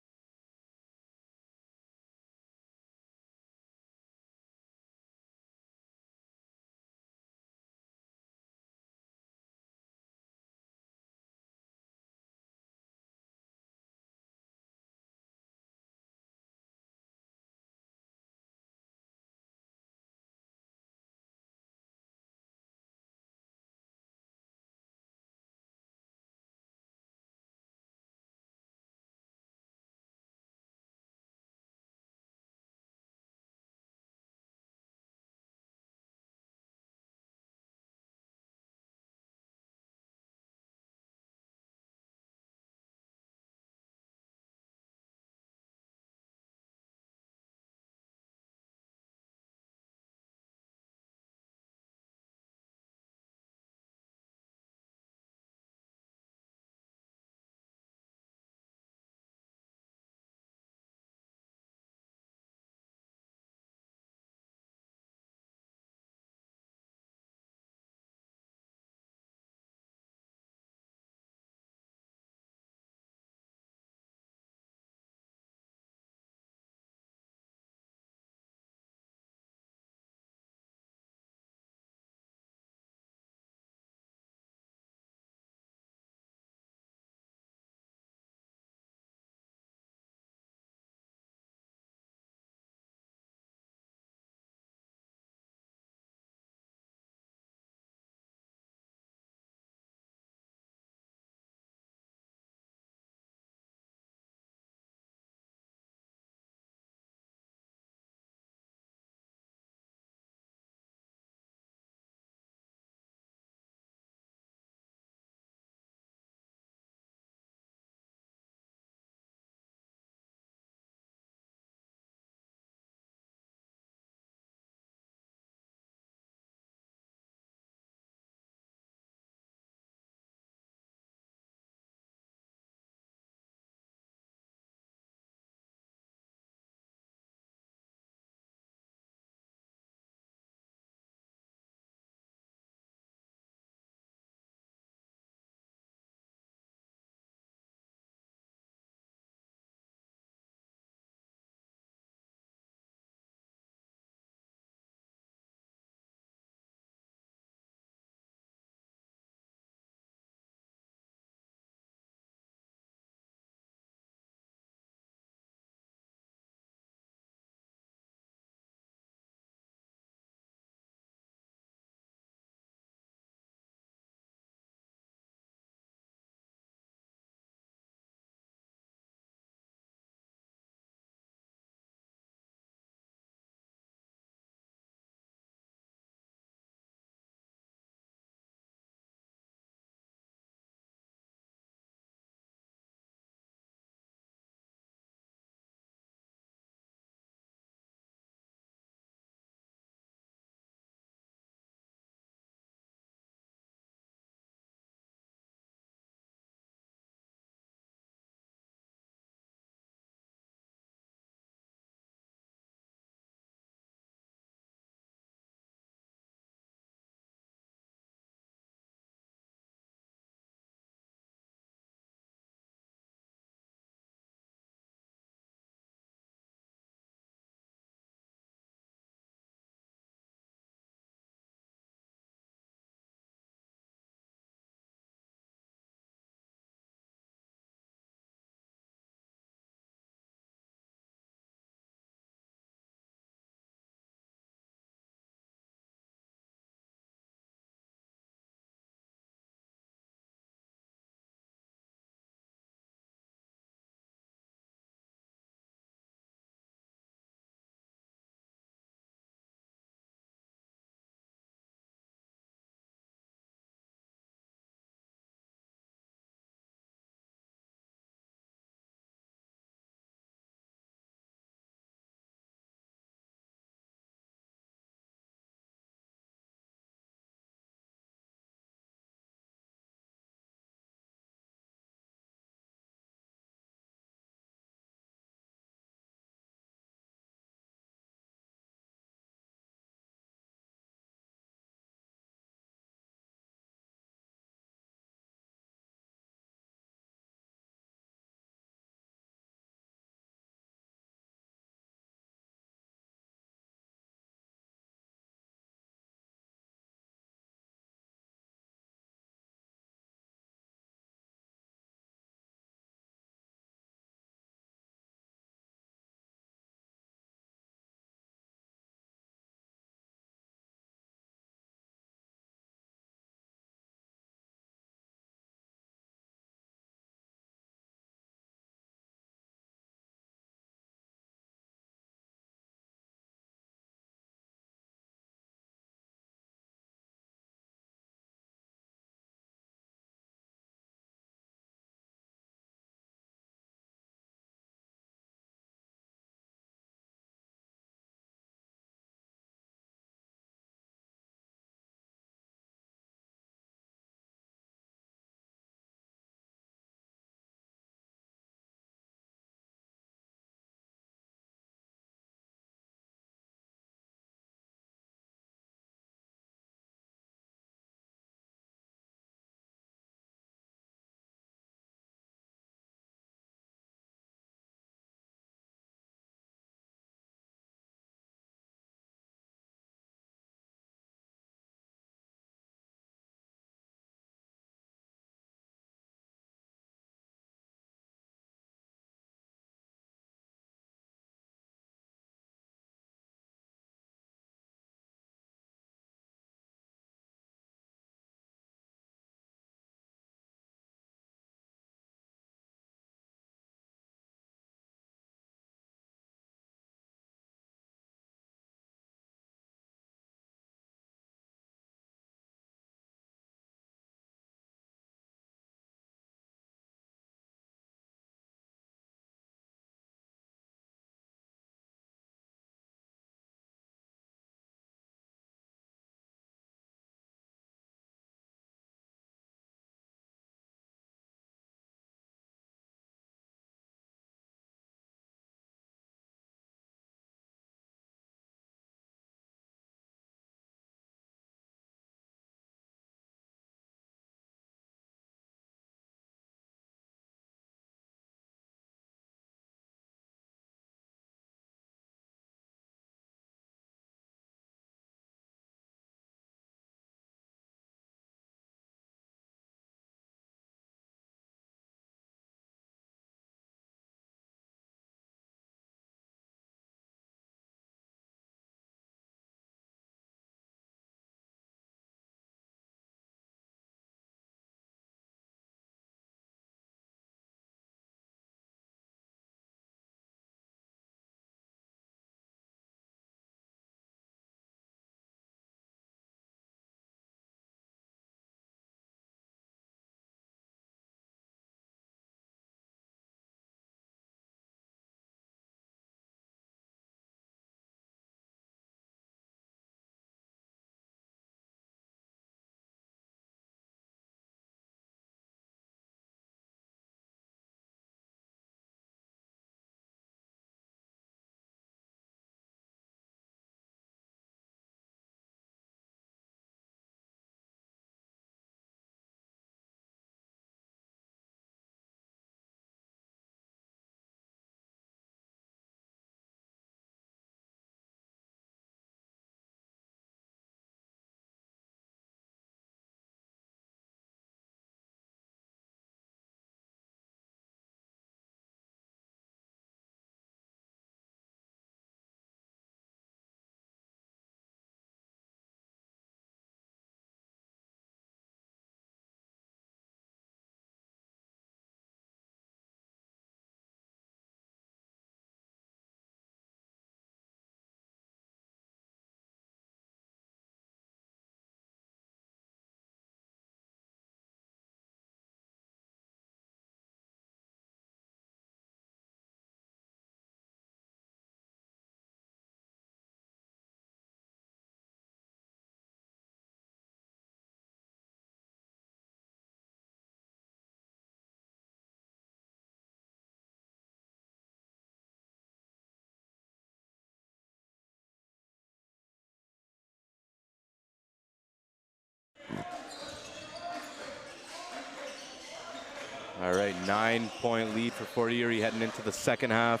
All right, 9-point lead for Fort Erie heading into the second half.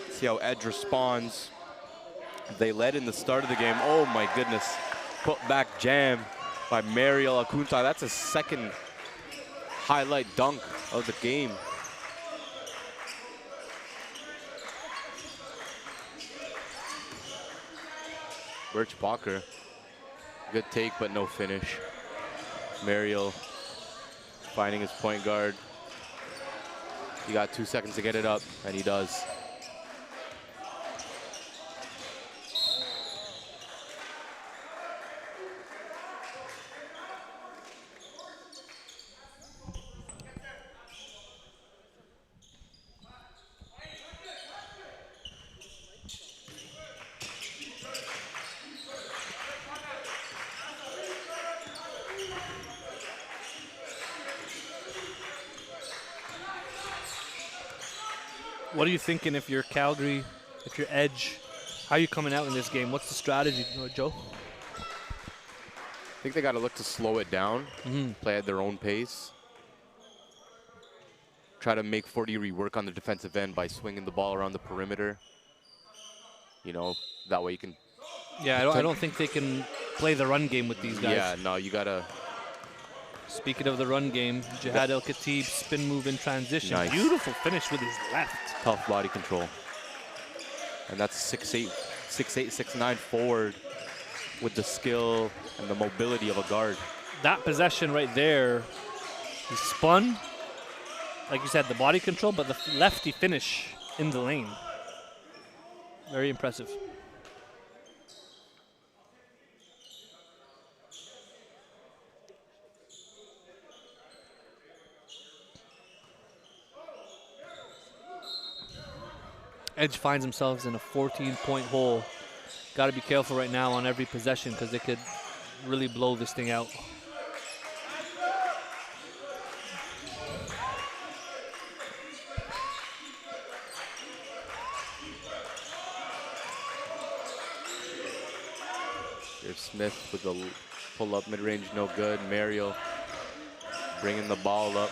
See how Edge responds. They led in the start of the game. Oh my goodness. Put back jam by Mariel Acunta. That's his second highlight dunk of the game. Birch Walker. Good take, but no finish. Mariel finding his point guard. He got 2 seconds to get it up, and he does. What are you thinking if you're Calgary, if you're Edge? How are you coming out in this game? What's the strategy, Joe? I think they got to look to slow it down, play at their own pace. Try to make Fort Erie work on the defensive end by swinging the ball around the perimeter. You know, that way you can... Yeah, I don't think they can play the run game with these guys. Yeah, no, you got to... Speaking of the run game, Jihad El-Khatib, spin move in transition. Nice. Beautiful finish with his left. Tough body control. And that's 6'8", 6'9" forward with the skill and the mobility of a guard. That possession right there, he spun. Like you said, the body control, but the lefty finish in the lane. Very impressive. Edge finds themselves in a 14-point hole. Got to be careful right now on every possession because they could really blow this thing out. Here's Smith with the pull-up mid-range, no good. Mariel bringing the ball up.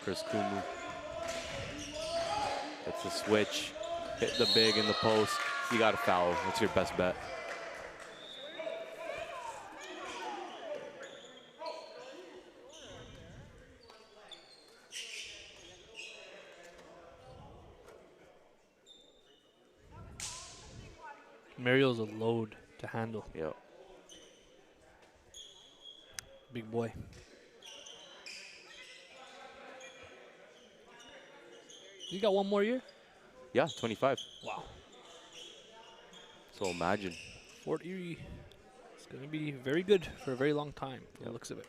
Chris Kumu. That's the switch. Hit the big in the post. You got to foul. That's your best bet. Mariel's a load to handle. Yep. Big boy. You got one more year? Yeah, 25. Wow. So imagine. Fort Erie is going to be very good for a very long time, from the looks of it.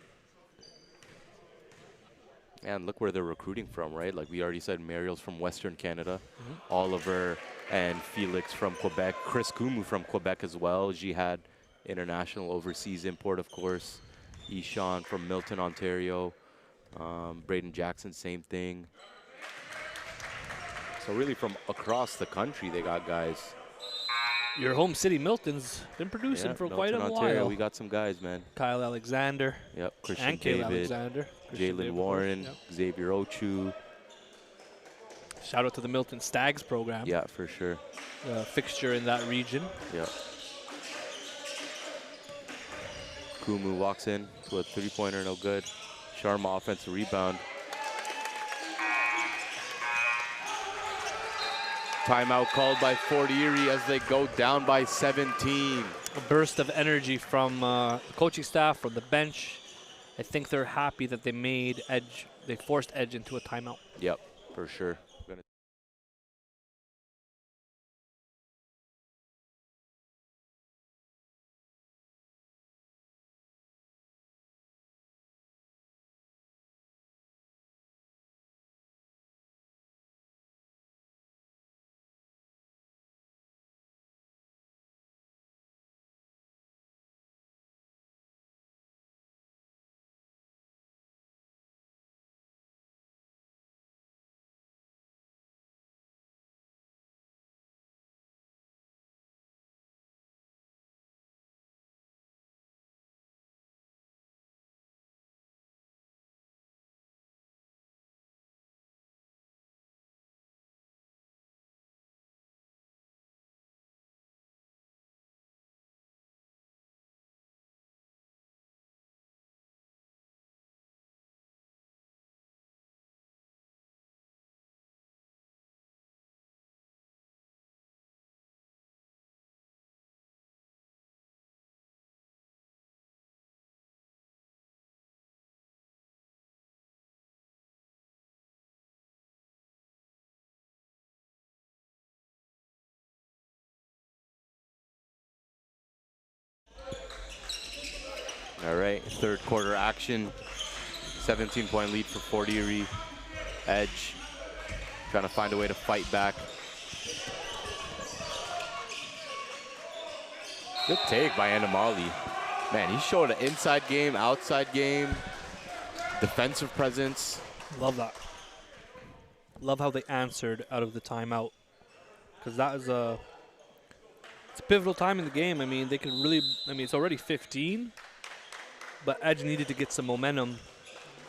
And look where they're recruiting from, right? Like we already said, Mariel's from Western Canada. Oliver and Felix from Quebec. Chris Kumu from Quebec as well. Jihad, international overseas import, of course. Ishan from Milton, Ontario. Braden Jackson, same thing. So really from across the country, they got guys. Your home city, Milton's been producing for Milton, quite a Ontario, while. we got some guys, man. Kyle Alexander. Yep, Christian And Kale David, Alexander. Christian Jalen David, Warren, yep. Xavier Ochu. Shout out to the Milton Stags program. Yeah, for sure. Fixture in that region. Yeah. Kumu walks in to a three-pointer, no good. Sharma offensive rebound. Timeout called by Fort Erie as they go down by 17. A burst of energy from the coaching staff, from the bench. I think they're happy that they forced Edge into a timeout. Yep, for sure. third quarter action. 17-point lead for Fort Erie. Edge trying to find a way to fight back. Good take by Anamali. Man, he showed an inside game, outside game, defensive presence. Love that. Love how they answered out of the timeout. Because that is it's a pivotal time in the game. I mean, they could really, it's already 15, but Edge needed to get some momentum.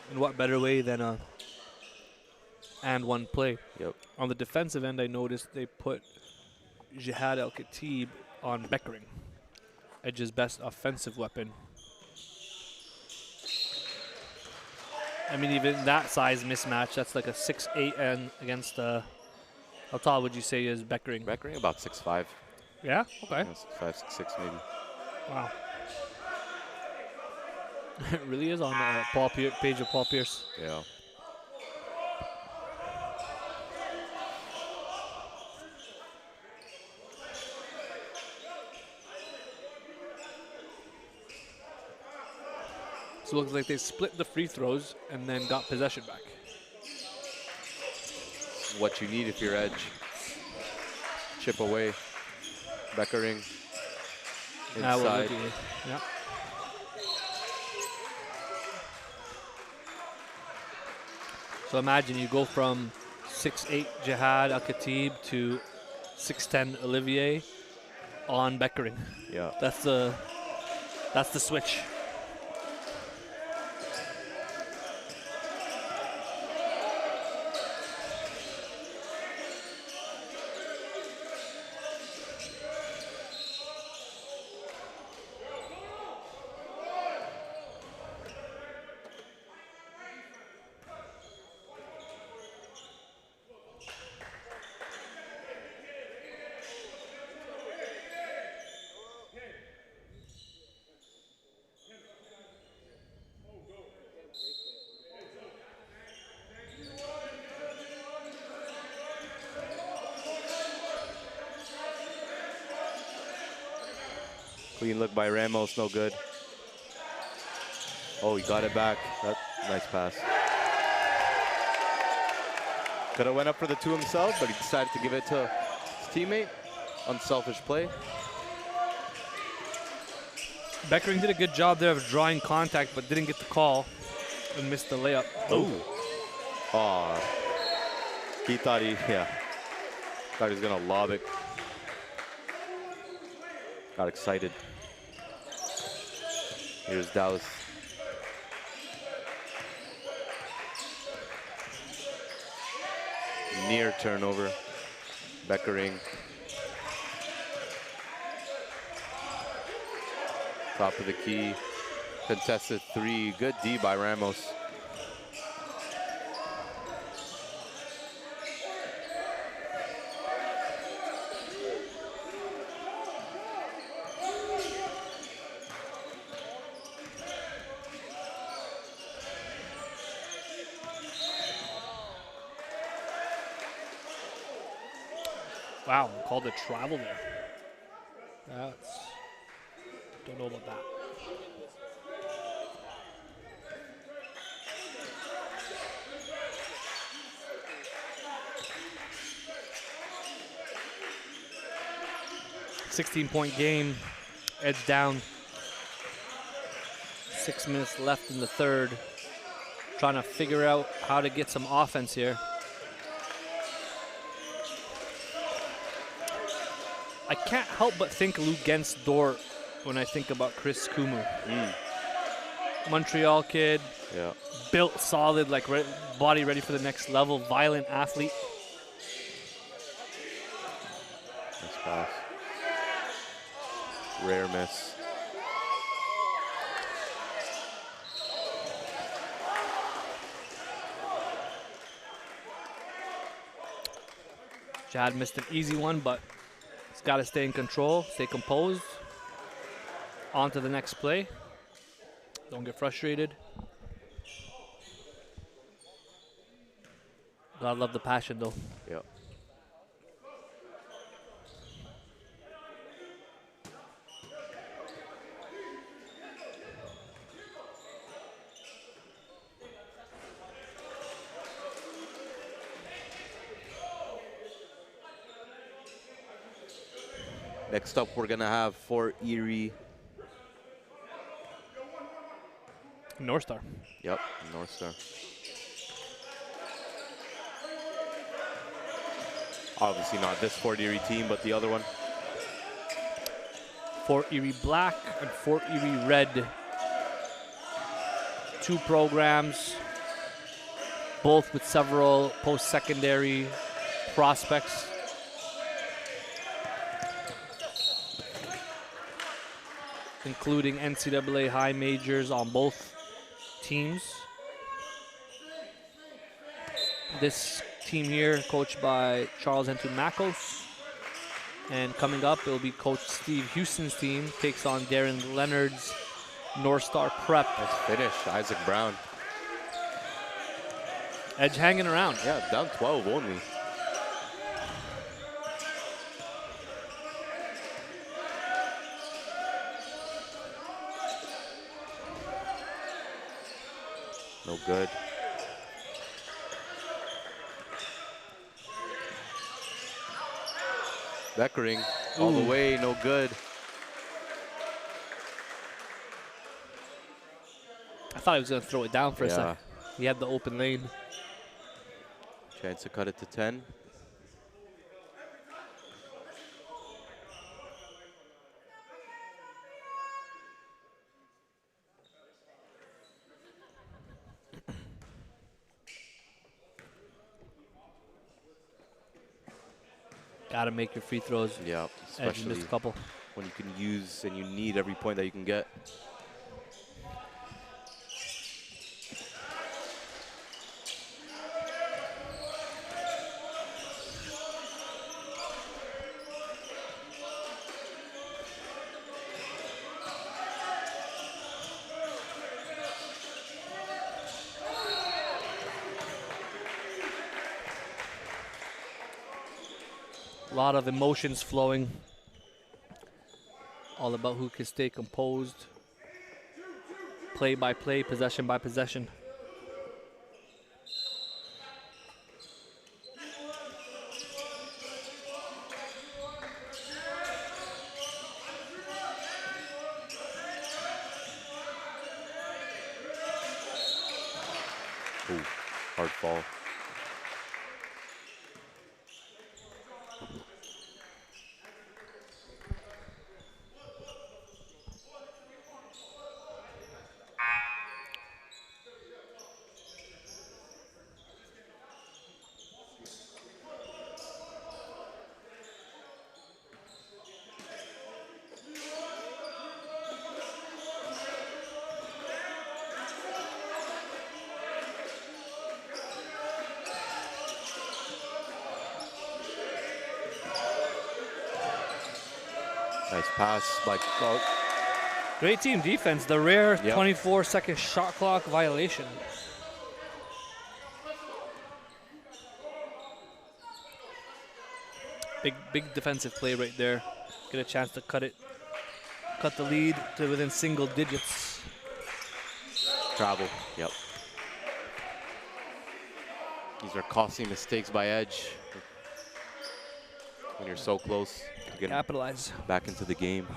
And what better way than a and one play? Yep. On the defensive end, I noticed they put Jihad Al-Khatib on Beckering, Edge's best offensive weapon. I mean, even that size mismatch, that's like a 6'8", and against how tall would you say is Beckering? Beckering about 6'5". Yeah? Okay. Yeah, 6'5", 6'6", maybe. Wow. It really is on the page of Paul Pierce. Yeah. So it looks like they split the free throws and then got possession back. What you need if you're Edge. Chip away. Beckering. Now we're Inside. looking. Yeah. So imagine you go from 6'8" Jihad Al-Khatib to 6'10" Olivier on Beckering. Yeah. That's the switch. Clean look by Ramos, no good. Oh, he got it back. Nice pass. Could have went up for the two himself, but he decided to give it to his teammate. Unselfish play. Beckering did a good job there of drawing contact, but didn't get the call and missed the layup. Oh. He thought he was gonna lob it. Got excited. Here's Dallas. Near turnover. Beckering. Top of the key. Contested three. Good D by Ramos. Wow, called a travel there. Don't know about that. .16 game, Edge down. 6 minutes left in the third. Trying to figure out how to get some offense here. I can't help but think Lugens Dort when I think about Chris Kumu. Montreal kid, Yeah. built solid, like body ready for the next level, violent athlete. Nice pass. Rare miss. Jihad missed an easy one, but he's got to stay in control, stay composed. On to the next play. Don't get frustrated. God love the passion, though. Yeah. Next up, we're gonna have for Erie. North Star. Yep, North Star. Obviously not this Fort Erie team, but the other one. Fort Erie Black and Fort Erie Red. Two programs, both with several post-secondary prospects. Including NCAA high majors on both teams. This team here coached by Charles Antumacos. And coming up, it'll be Coach Steve Houston's team, takes on Darren Leonard's North Star Prep. Nice finish, Isaac Brown. Edge hanging around. Yeah, down 12 only. No good. Beckering all the way, no good. I thought he was going to throw it down for a second. He had the open lane. Chance to cut it to 10. Got to make your free throws. Yeah, Edge missed a couple. When you can use and you need every point that you can get. A lot of emotions flowing. All about who can stay composed. Play by play, possession by possession. Ooh, hard fall. Nice pass by Clark. Great team defense. The rare 24-second shot clock violation. Big defensive play right there. Get a chance to cut the lead to within single digits. Travel, yep. These are costly mistakes by Edge. When you're so close to getting Capitalize. back into the game.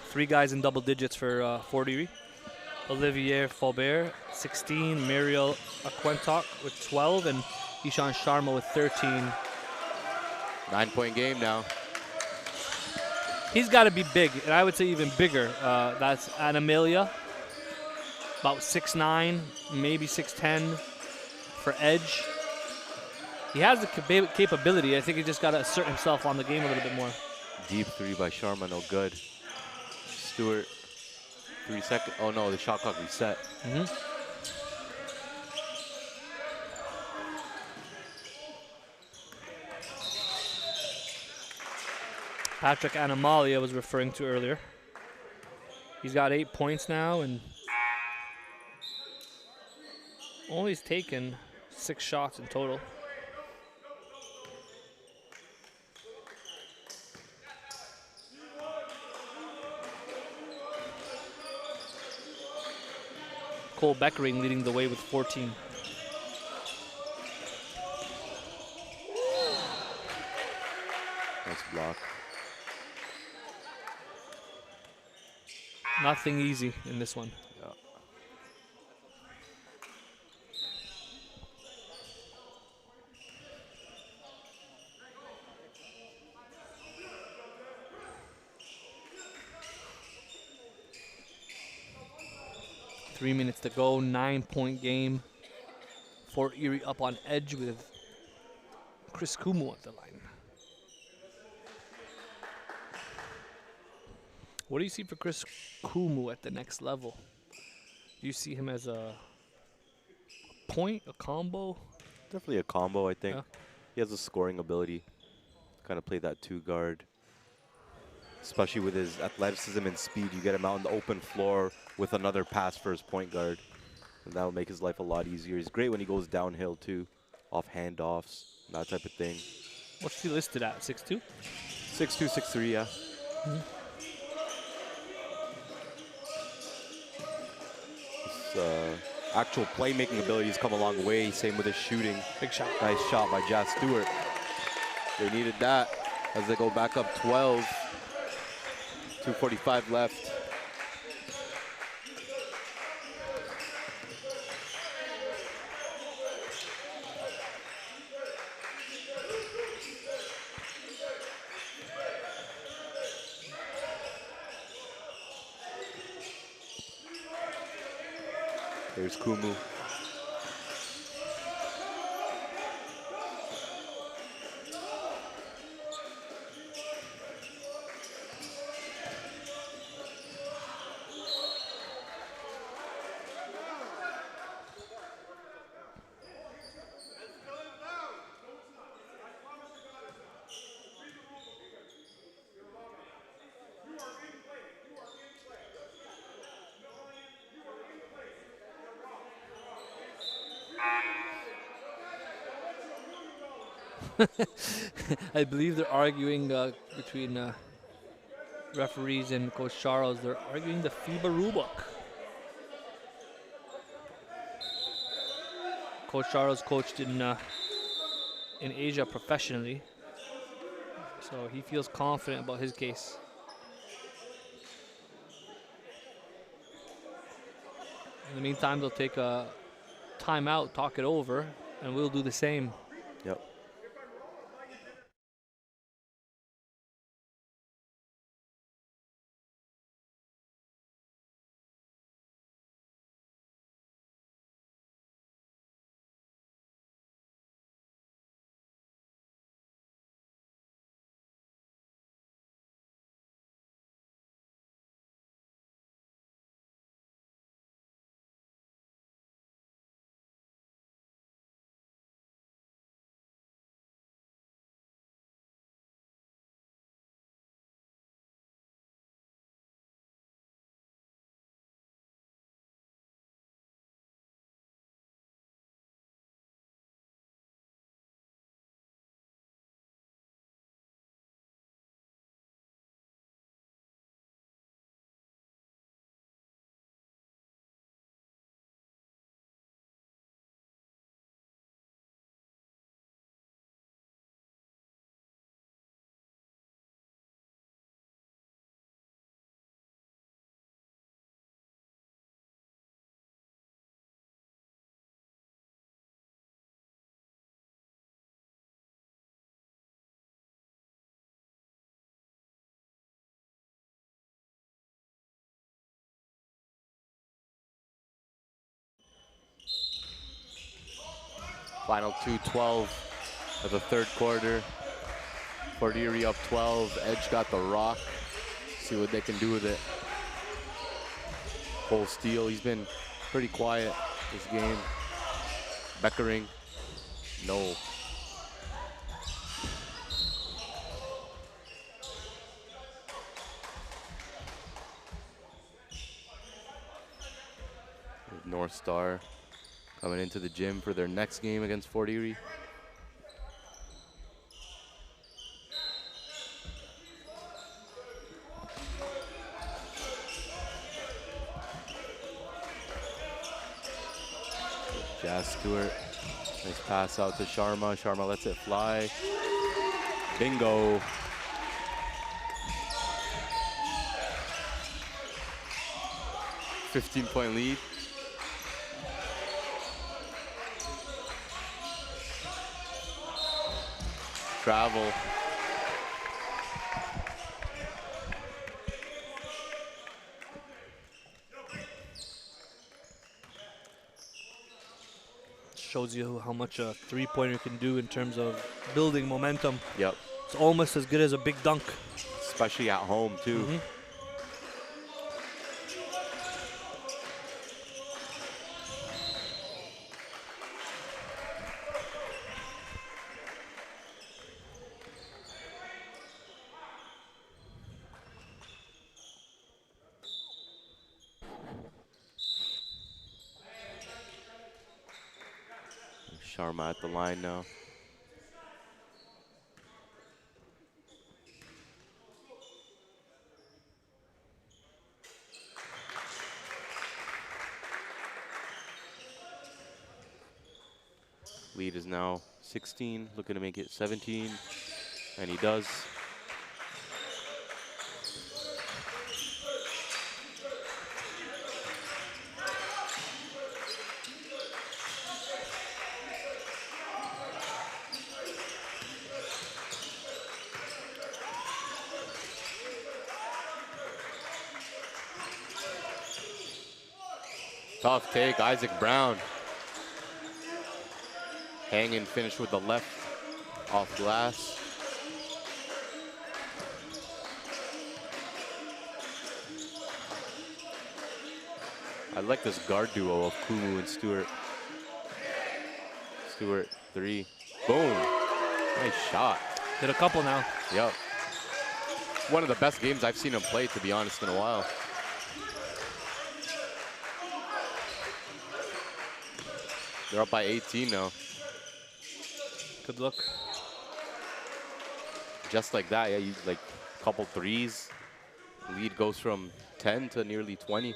Three guys in double digits for Fort Erie. Olivier Faubert, 16. Muriel Aquentoc with 12. And Ishan Sharma with 13. 9-point game now. He's got to be big, and I would say even bigger. That's Anamelia, about 6'9", maybe 6'10", for Edge. He has the capability. I think he just got to assert himself on the game a little bit more. Deep three by Sharma, no good. Stewart, 3 seconds. Oh no, the shot clock reset. Patrick Anamalia was referring to earlier. He's got 8 points now, and Only's taken 6 shots in total. Cole Beckering leading the way with 14. Nice block. Nothing easy in this one. Yeah. Three minutes to go, 9-point game. Fort Erie up on edge with Chris Kumu at the line. What do you see for Chris Kumu at the next level? Do you see him as a point, a combo? Definitely a combo, I think. Yeah. He has a scoring ability. Kind of play that 2-guard. Especially with his athleticism and speed, you get him out on the open floor with another pass for his point guard. And that'll make his life a lot easier. He's great when he goes downhill too, off handoffs, that type of thing. What's he listed at, 6'2"? 6'2", 6'3", yeah. His actual playmaking abilities come a long way. Same with his shooting. Big shot. Nice shot by Jas Stewart. They needed that as they go back up 12. 2:45 left. There's Kumu. I believe they're arguing between referees and Coach Charles. They're arguing the FIBA rulebook. Coach Charles coached in Asia professionally, so he feels confident about his case. In the meantime, they'll take a timeout, talk it over, and we'll do the same. Yep. Final 2:12 of the third quarter. Fort Erie up 12. Edge got the rock. See what they can do with it. Cole Steele, he's been pretty quiet this game. Beckering, no. North Star. coming into the gym for their next game against Fort Erie. Jazz Stewart, nice pass out to Sharma. Sharma lets it fly. Bingo. $15-point lead. Travel. Shows you how much a three-pointer can do in terms of building momentum. Yep. It's almost as good as a big dunk. Especially at home, too. Sharma at the line now. Lead is now 16, looking to make it 17, and he does. Tough take, Isaac Brown. Hanging finish with the left off glass. I like this guard duo of Kumu and Stewart. Stewart, 3. Boom. Nice shot. Did a couple now. Yep. One of the best games I've seen him play, to be honest, in a while. They're up by 18 now. Good look. Just like that, yeah, you like a couple threes. Lead goes from 10 to nearly 20.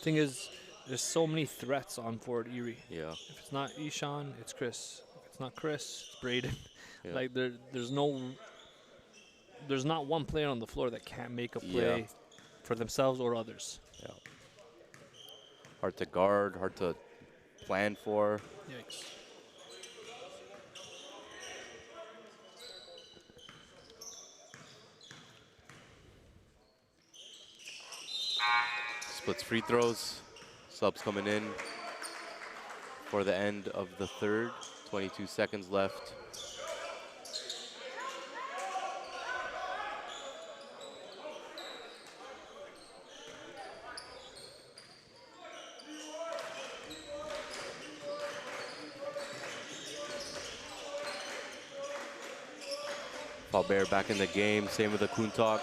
Thing is, there's so many threats on Fort Erie. Yeah. If it's not Ishan, it's Chris. If it's not Chris, it's Braden. Yeah. Like there's not one player on the floor that can't make a play for themselves or others. Yeah. Hard to guard, hard to plan for. Yikes. Splits free throws. Subs coming in for the end of the third. 22 seconds left. Faubert back in the game. Same with the Kuntak.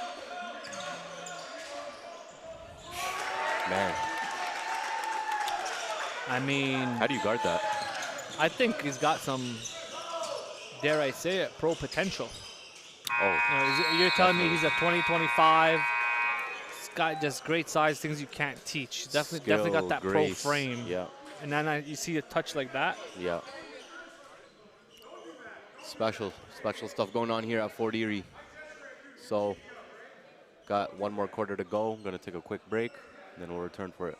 Man. I mean, How do you guard that? I think he's got some, dare I say it, pro potential. Oh. You're telling me he's a 2025. He's got just great size, things you can't teach. Definitely got that grace. pro frame. Yeah. And then you see a touch like that. Yeah. Special stuff going on here at Fort Erie. So, got one more quarter to go. I'm going to take a quick break, and then we'll return for it.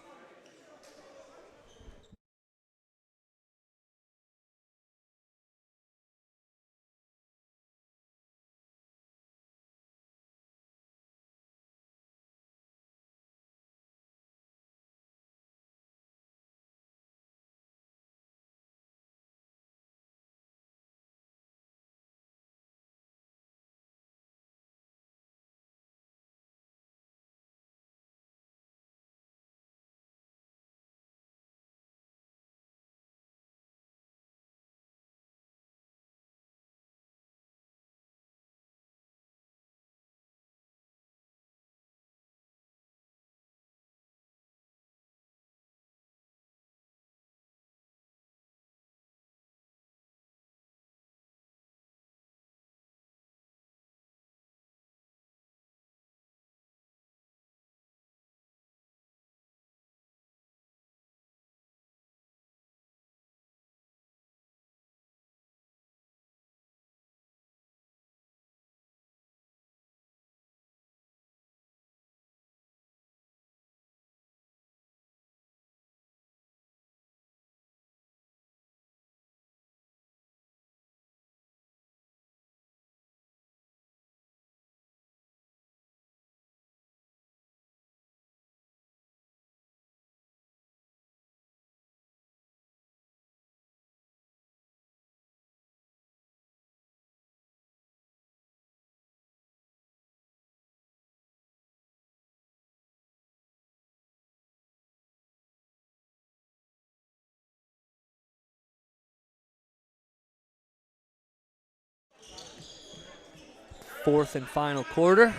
fourth and final quarter.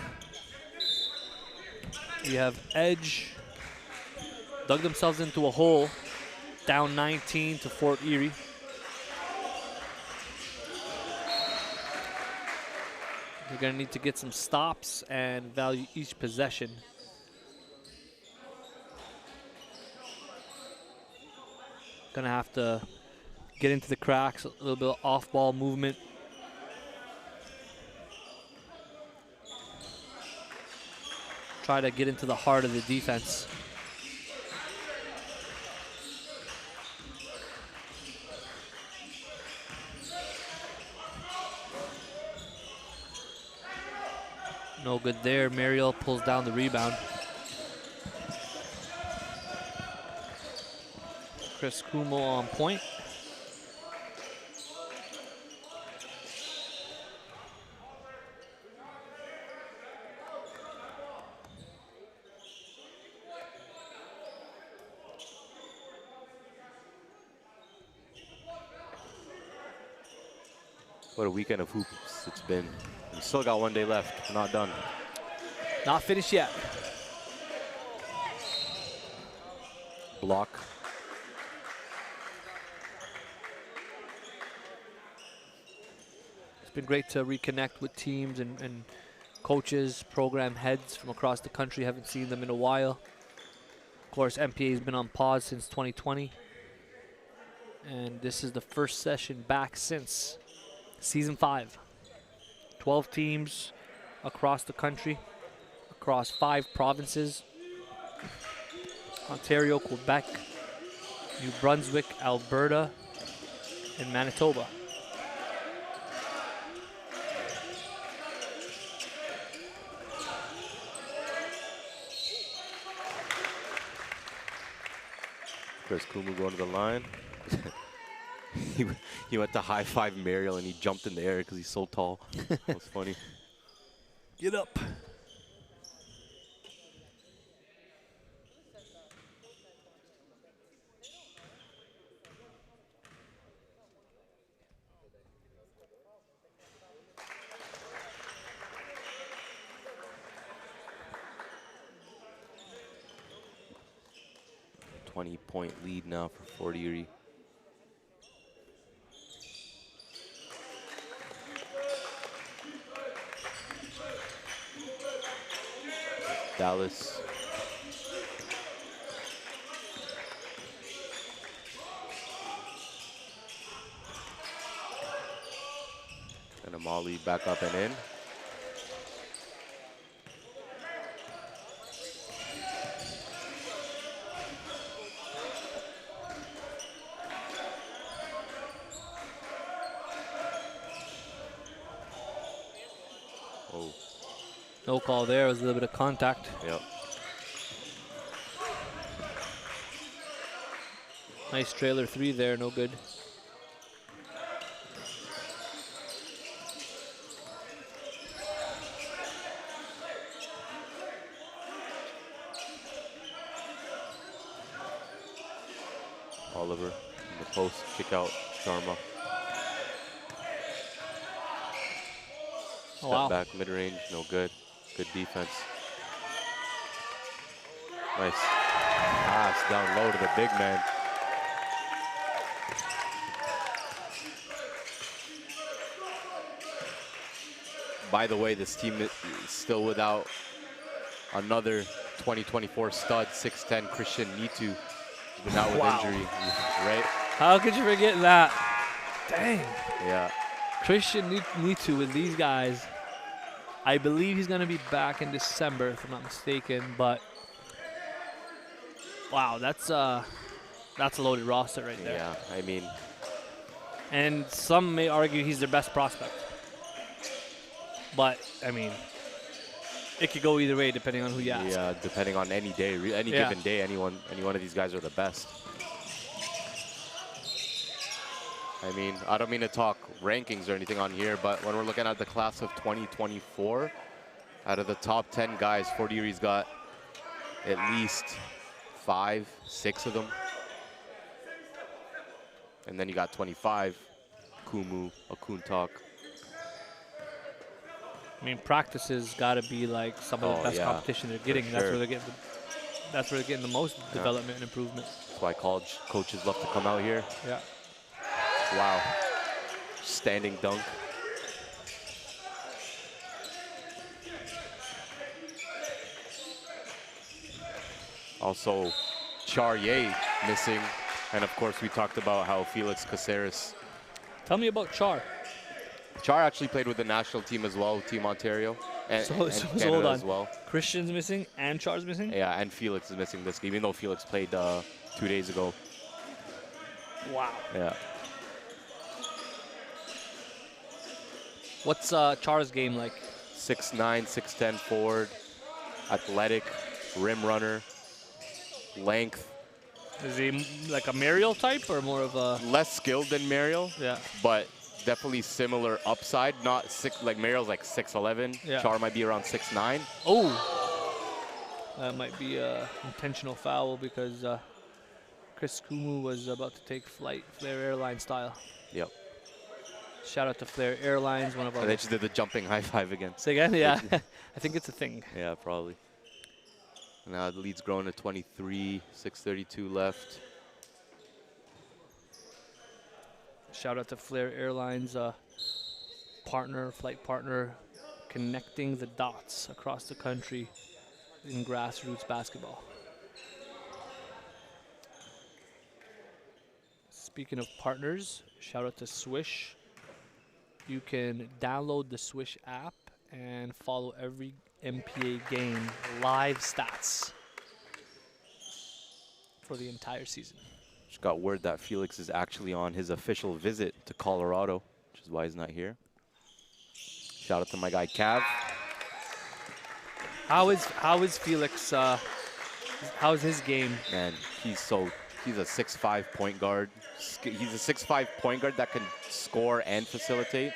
We have Edge dug themselves into a hole, down 19 to Fort Erie. They're going to need to get some stops and value each possession. Going to have to get into the cracks, a little bit of off-ball movement. Try to get into the heart of the defense. No good there. Mariel pulls down the rebound. Chris Kumo on point. What a weekend of hoops it's been. We still got 1 day left. We're not done. Not finished yet. Block. It's been great to reconnect with teams and coaches, program heads from across the country. Haven't seen them in a while. Of course, NPA has been on pause since 2020. And this is the first session back since Season 5. 12 teams across the country, across 5 provinces. Ontario, Quebec, New Brunswick, Alberta, and Manitoba. Chris Kumu going to the line. he went to high-five Mariel and he jumped in the air because he's so tall. That was funny. Get up. Point lead now for Fort Erie. Dallas. And Amali back up and in. No call there. It was a little bit of contact. Yep. Nice trailer 3 there. No good. Oliver in the post, kick out, Sharma. Step back, mid-range, no good. Good defense. Nice pass down low to the big man. By the way, this team is still without another 2024 stud, 6'10", Christian Nitu. He's been out with injury, right? How could you forget that? Dang. Yeah. Christian Nitu with these guys. I believe he's going to be back in December, if I'm not mistaken. But wow, that's a loaded roster right there. Yeah, I mean, and some may argue he's their best prospect. But I mean, it could go either way depending on who you ask. Yeah, depending on any day, any given day, any one of these guys are the best. I mean, I don't mean to talk rankings or anything on here, but when we're looking at the class of 2024, out of the top 10 guys, Fort Erie's got at least 5, 6 of them. And then you got 25, Kumu, Akuntak. I mean, practices got to be like some of the Oh, best yeah, competition they're for getting. That's sure. where they're getting. That's where they're getting the most Yeah. development and improvement. That's why college coaches love to come out here. Yeah. Wow. Standing dunk. Also, Charrier missing. And of course, we talked about how Felix Caceres. Tell me about Char. Char actually played with the national team as well, Team Ontario, and, So, and so hold Canada on. as well. Christian's missing and Char's missing? Yeah, and Felix is missing this game, even though Felix played 2 days ago. Wow. Yeah. What's Char's game like? 6'9", 6'10" forward, athletic, rim runner, length. Is he like a Mariel type or more of a? Less skilled than Mariel, Yeah. but definitely similar upside. Not six like Mariel's like 6'11". Yeah. Char might be around 6'9". Oh. That might be a intentional foul because Chris Kumu was about to take flight, Flair Airlines style. Yep. Shout out to Flair Airlines, one of our. And they just did the jumping high five again. Say again? Yeah. I think it's a thing. Yeah, probably. Now the lead's growing to 23, 6:32 left. Shout out to Flair Airlines, flight partner, connecting the dots across the country in grassroots basketball. Speaking of partners, shout out to Swish. You can download the Swish app and follow every NPA game live stats for the entire season. Just got word that Felix is actually on his official visit to Colorado, which is why he's not here. Shout out to my guy Cav. How is Felix? How's his game? Man, he's a 6'5" point guard. He's a 6'5" point guard that can score and facilitate.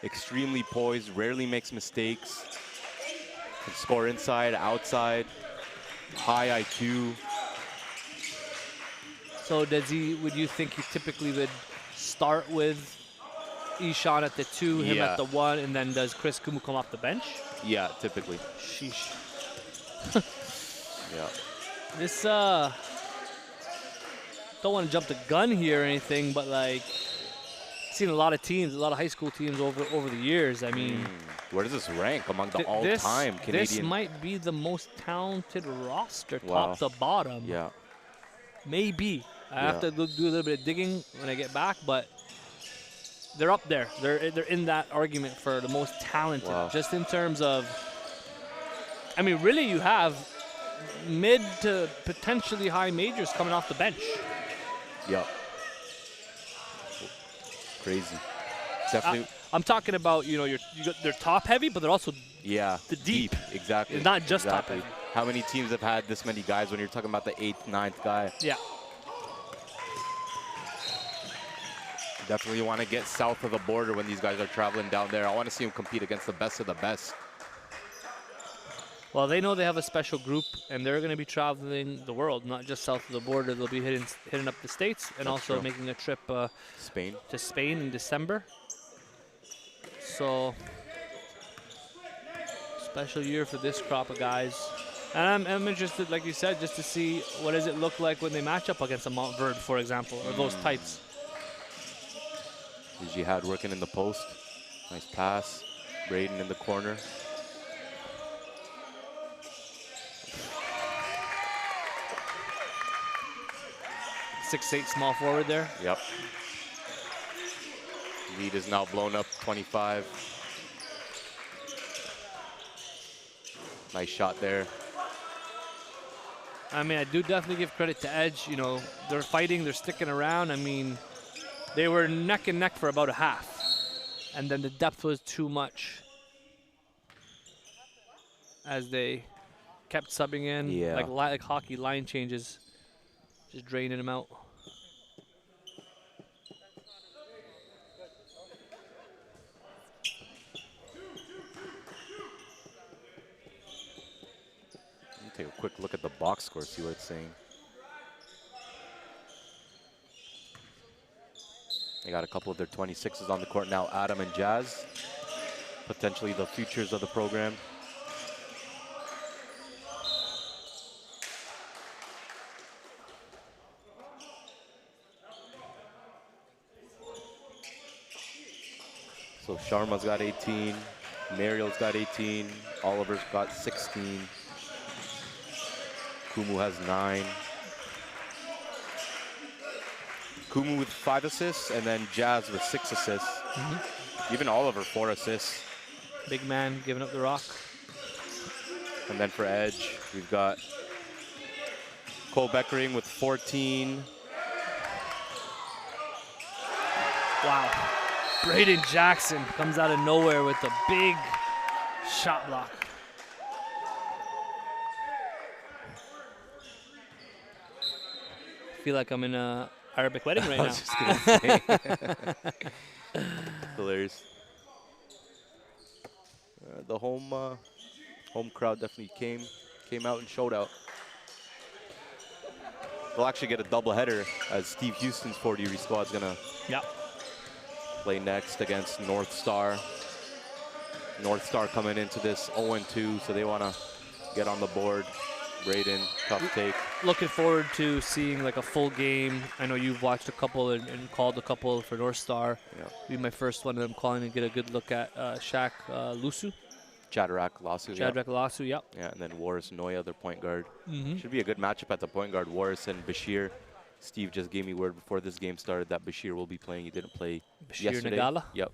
Extremely poised, rarely makes mistakes. Can score inside, outside. High IQ. So would you think he typically would start with Ishan at the 2, him Yeah. at the 1, and then does Chris Kumu come off the bench? Yeah, typically. Sheesh. Yeah. This, don't want to jump the gun here or anything, but like, seen a lot of teams, a lot of high school teams over the years. I mean, Where does this rank among the th- all-time this Canadian? might be the most talented roster, Wow. top to bottom. Yeah. Maybe. I have Yeah. to do a little bit of digging when I get back, but they're up there. They're in that argument for the most talented, Wow. just in terms of. I mean, really, you have mid to potentially high majors coming off the bench. Yeah. Crazy. Definitely. I'm talking about they're top heavy, but they're also Yeah. the deep. Exactly. It's not just top exactly. heavy. How many teams have had this many guys when you're talking about the 8th, 9th guy? Yeah. Definitely want to get south of the border when these guys are traveling down there. I want to see them compete against the best of the best. Well, they know they have a special group, and they're going to be traveling the world, not just south of the border. They'll be hitting up the States and That's also true. making a trip Spain. to Spain in December. So, special year for this crop of guys. And I'm interested, like you said, just to see what does it look like when they match up against a Mount Verde, for example, or those types. Jihad working in the post. Nice pass. Braden in the corner. Six-eight small forward there. Yep. Lead is now blown up 25. Nice shot there. I mean, I do definitely give credit to Edge. They're fighting, they're sticking around. I mean, they were neck and neck for about a half. And then the depth was too much as they kept subbing in. Yeah. Like hockey line changes, just draining them out. Let me take a quick look at the box score, see what it's saying. They got a couple of their 26s on the court now, Adam and Jazz. potentially the futures of the program. So Sharma's got 18, Mariel's got 18, Oliver's got 16, Kumu has 9. Kumu with 5 assists, and then Jazz with 6 assists. Even Oliver 4 assists. Big man giving up the rock. And then for Edge, we've got Cole Beckering with 14. Wow. Braden Jackson comes out of nowhere with a big shot block. I feel like I'm in a Arabic wedding right I now. was just gonna say. Hilarious. The home crowd definitely came out and showed out. We'll actually get a doubleheader as Steve Houston's 40 Erie squad's gonna play next against North Star. North Star coming into this 0-2, so they want to get on the board. Braden, tough take. Looking forward to seeing like a full game. I know you've watched a couple and called a couple for North Star. Yeah. Be my first one that I'm calling and get a good look at Shaq Lusu. Shadrach Lasu. Shadrach Lasu, yep. Yeah, and then Waris Noya, their point guard. Should be a good matchup at the point guard. Waris and Bashir. Steve just gave me word before this game started that Bashir will be playing. He didn't play Bashir yesterday. Nagala. Yep.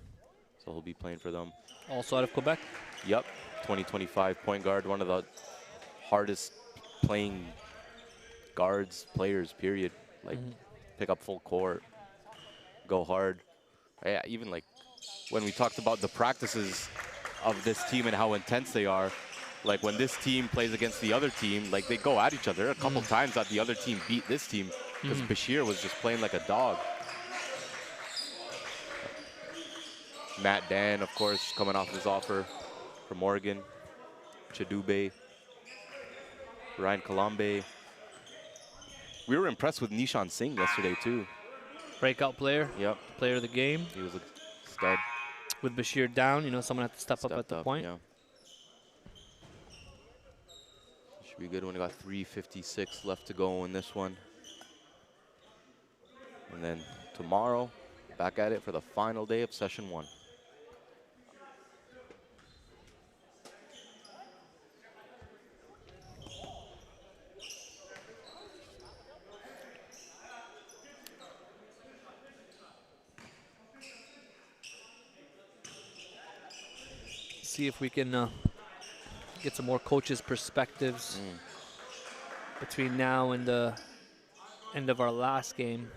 So he'll be playing for them. Also out of Quebec. Yep. 2025 point guard. One of the hardest playing players, period. Like, pick up full court, go hard. Yeah, even like when we talked about the practices of this team and how intense they are, like when this team plays against the other team, like they go at each other. A couple times that the other team beat this team because Bashir was just playing like a dog. Matt Dan, of course, coming off his offer from Oregon. Chidube, Ryan Kalambe. We were impressed with Nishan Singh yesterday too. Breakout player. Yep. Player of the game. He was a stud. With Bashir down, you know, someone had to step up at the point. Yeah. Should be good when we got 3:56 left to go in this one. And then tomorrow, back at it for the final day of session 1. See if we can get some more coaches' perspectives between now and the end of our last game.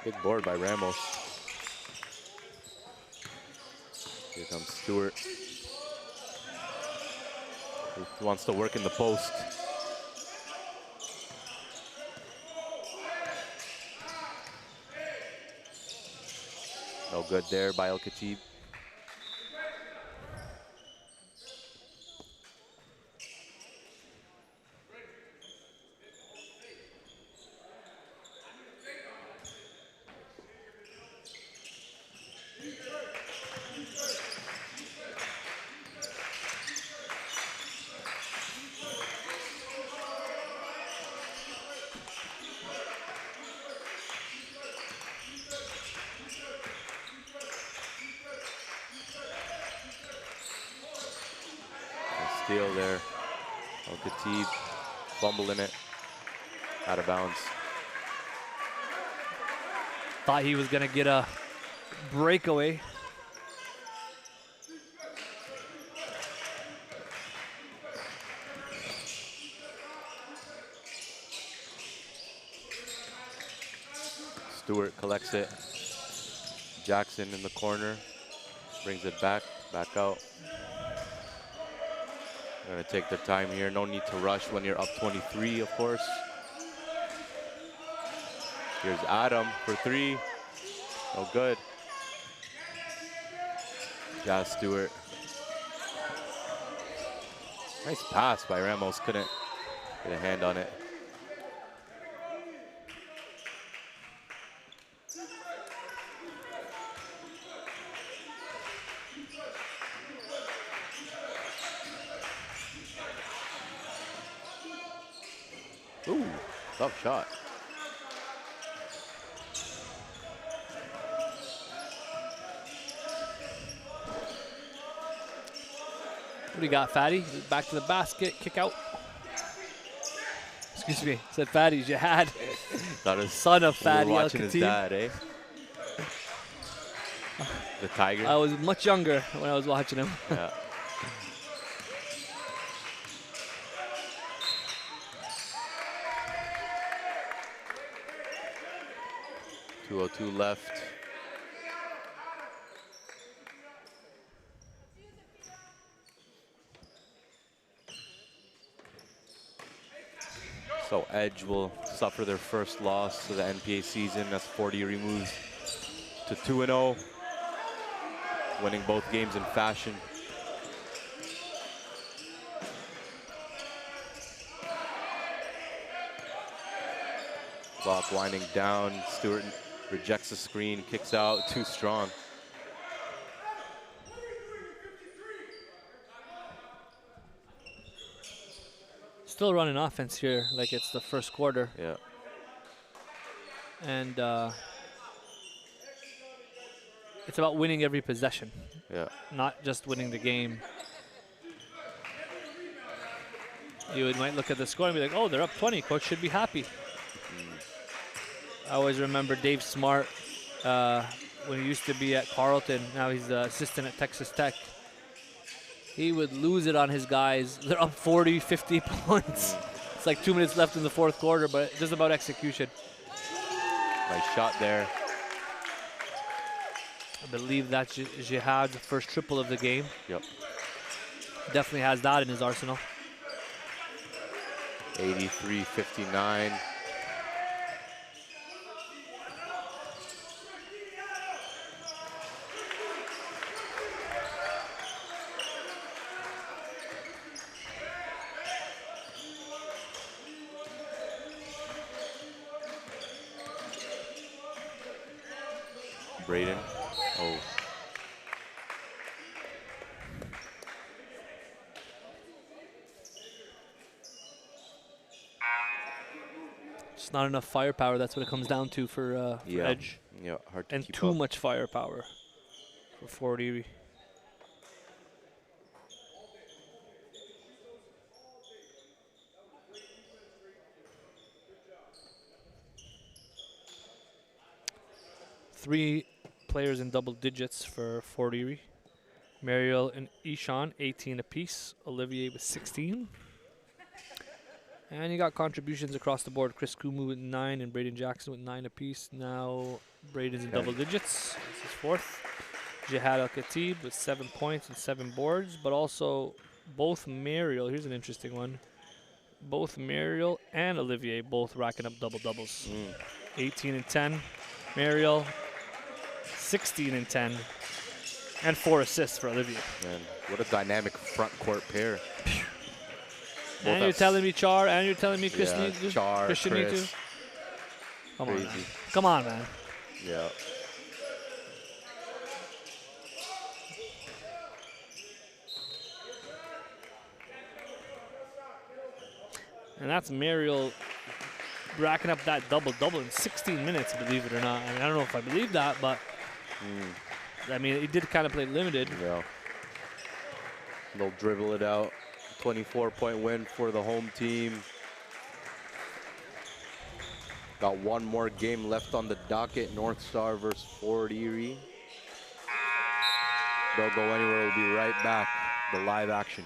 Big board by Ramos. Here comes Stewart. He wants to work in the post. No good there by El-Khatib. Steal there. El-Khatib fumbling it. Out of bounds. Thought he was going to get a breakaway. Stewart collects it. Jackson in the corner. Brings it back out. Gonna take their time here. No need to rush when you're up 23, of course. Here's Adam for 3. No good. Jazz Stewart. Nice pass by Ramos. Couldn't Get a hand on it. Ooh, tough shot. What do you got, Fatty? Back to the basket, kick out. Excuse me, said Fatty Jihad. Son of Fatty watching his Al-Khatib. dad, eh? The Tiger. I was much younger when I was watching him. Yeah. .202 left. So Edge will suffer their first loss of the NPA season as Fort Erie moves to 2-0, winning both games in fashion. Clock winding down. Stewart rejects the screen, kicks out, too strong. Still running offense here, like it's the first quarter. Yeah. And it's about winning every possession. Yeah. Not just winning the game. You might look at the score and be like, oh, they're up 20. Coach should be happy. I always remember Dave Smart when he used to be at Carleton. Now he's the assistant at Texas Tech. He would lose it on his guys. They're up 40, 50 points. It's like 2 minutes left in the fourth quarter, but just about execution. Nice shot there. I believe that's Jihad's first triple of the game. Yep. Definitely has that in his arsenal. 83-59. Braden. Oh. Just not enough firepower. That's what it comes down to for Edge. Yeah, hard to and keep too up. much firepower for Fort Erie. Three players in double digits for Fort Erie. Mariel and Ishan, 18 apiece. Olivier with 16. And you got contributions across the board. Chris Kumu with 9 and Braden Jackson with 9 apiece. Now Braden's in double digits. This is fourth. Jihad Al-Khatib with 7 points and 7 boards. But also both Mariel, here's an interesting one. Both Mariel and Olivier both racking up double doubles. 18 and 10. Mariel 16 and 10. And 4 assists for Olivier. Man, what a dynamic front court pair. And you're telling me Char, and you're telling me Chris yeah, needs to. Char, Christian need to. Chris. Come on, Crazy. man. Come on, man. Yeah. And that's Mariel racking up that double-double in 16 minutes, believe it or not. I mean, I don't know if I believe that, but I mean, he did kind of play limited. Yeah. They'll dribble it out. 24-point win for the home team. Got one more game left on the docket. North Star versus Fort Erie. Don't go anywhere. We'll be right back. The live action.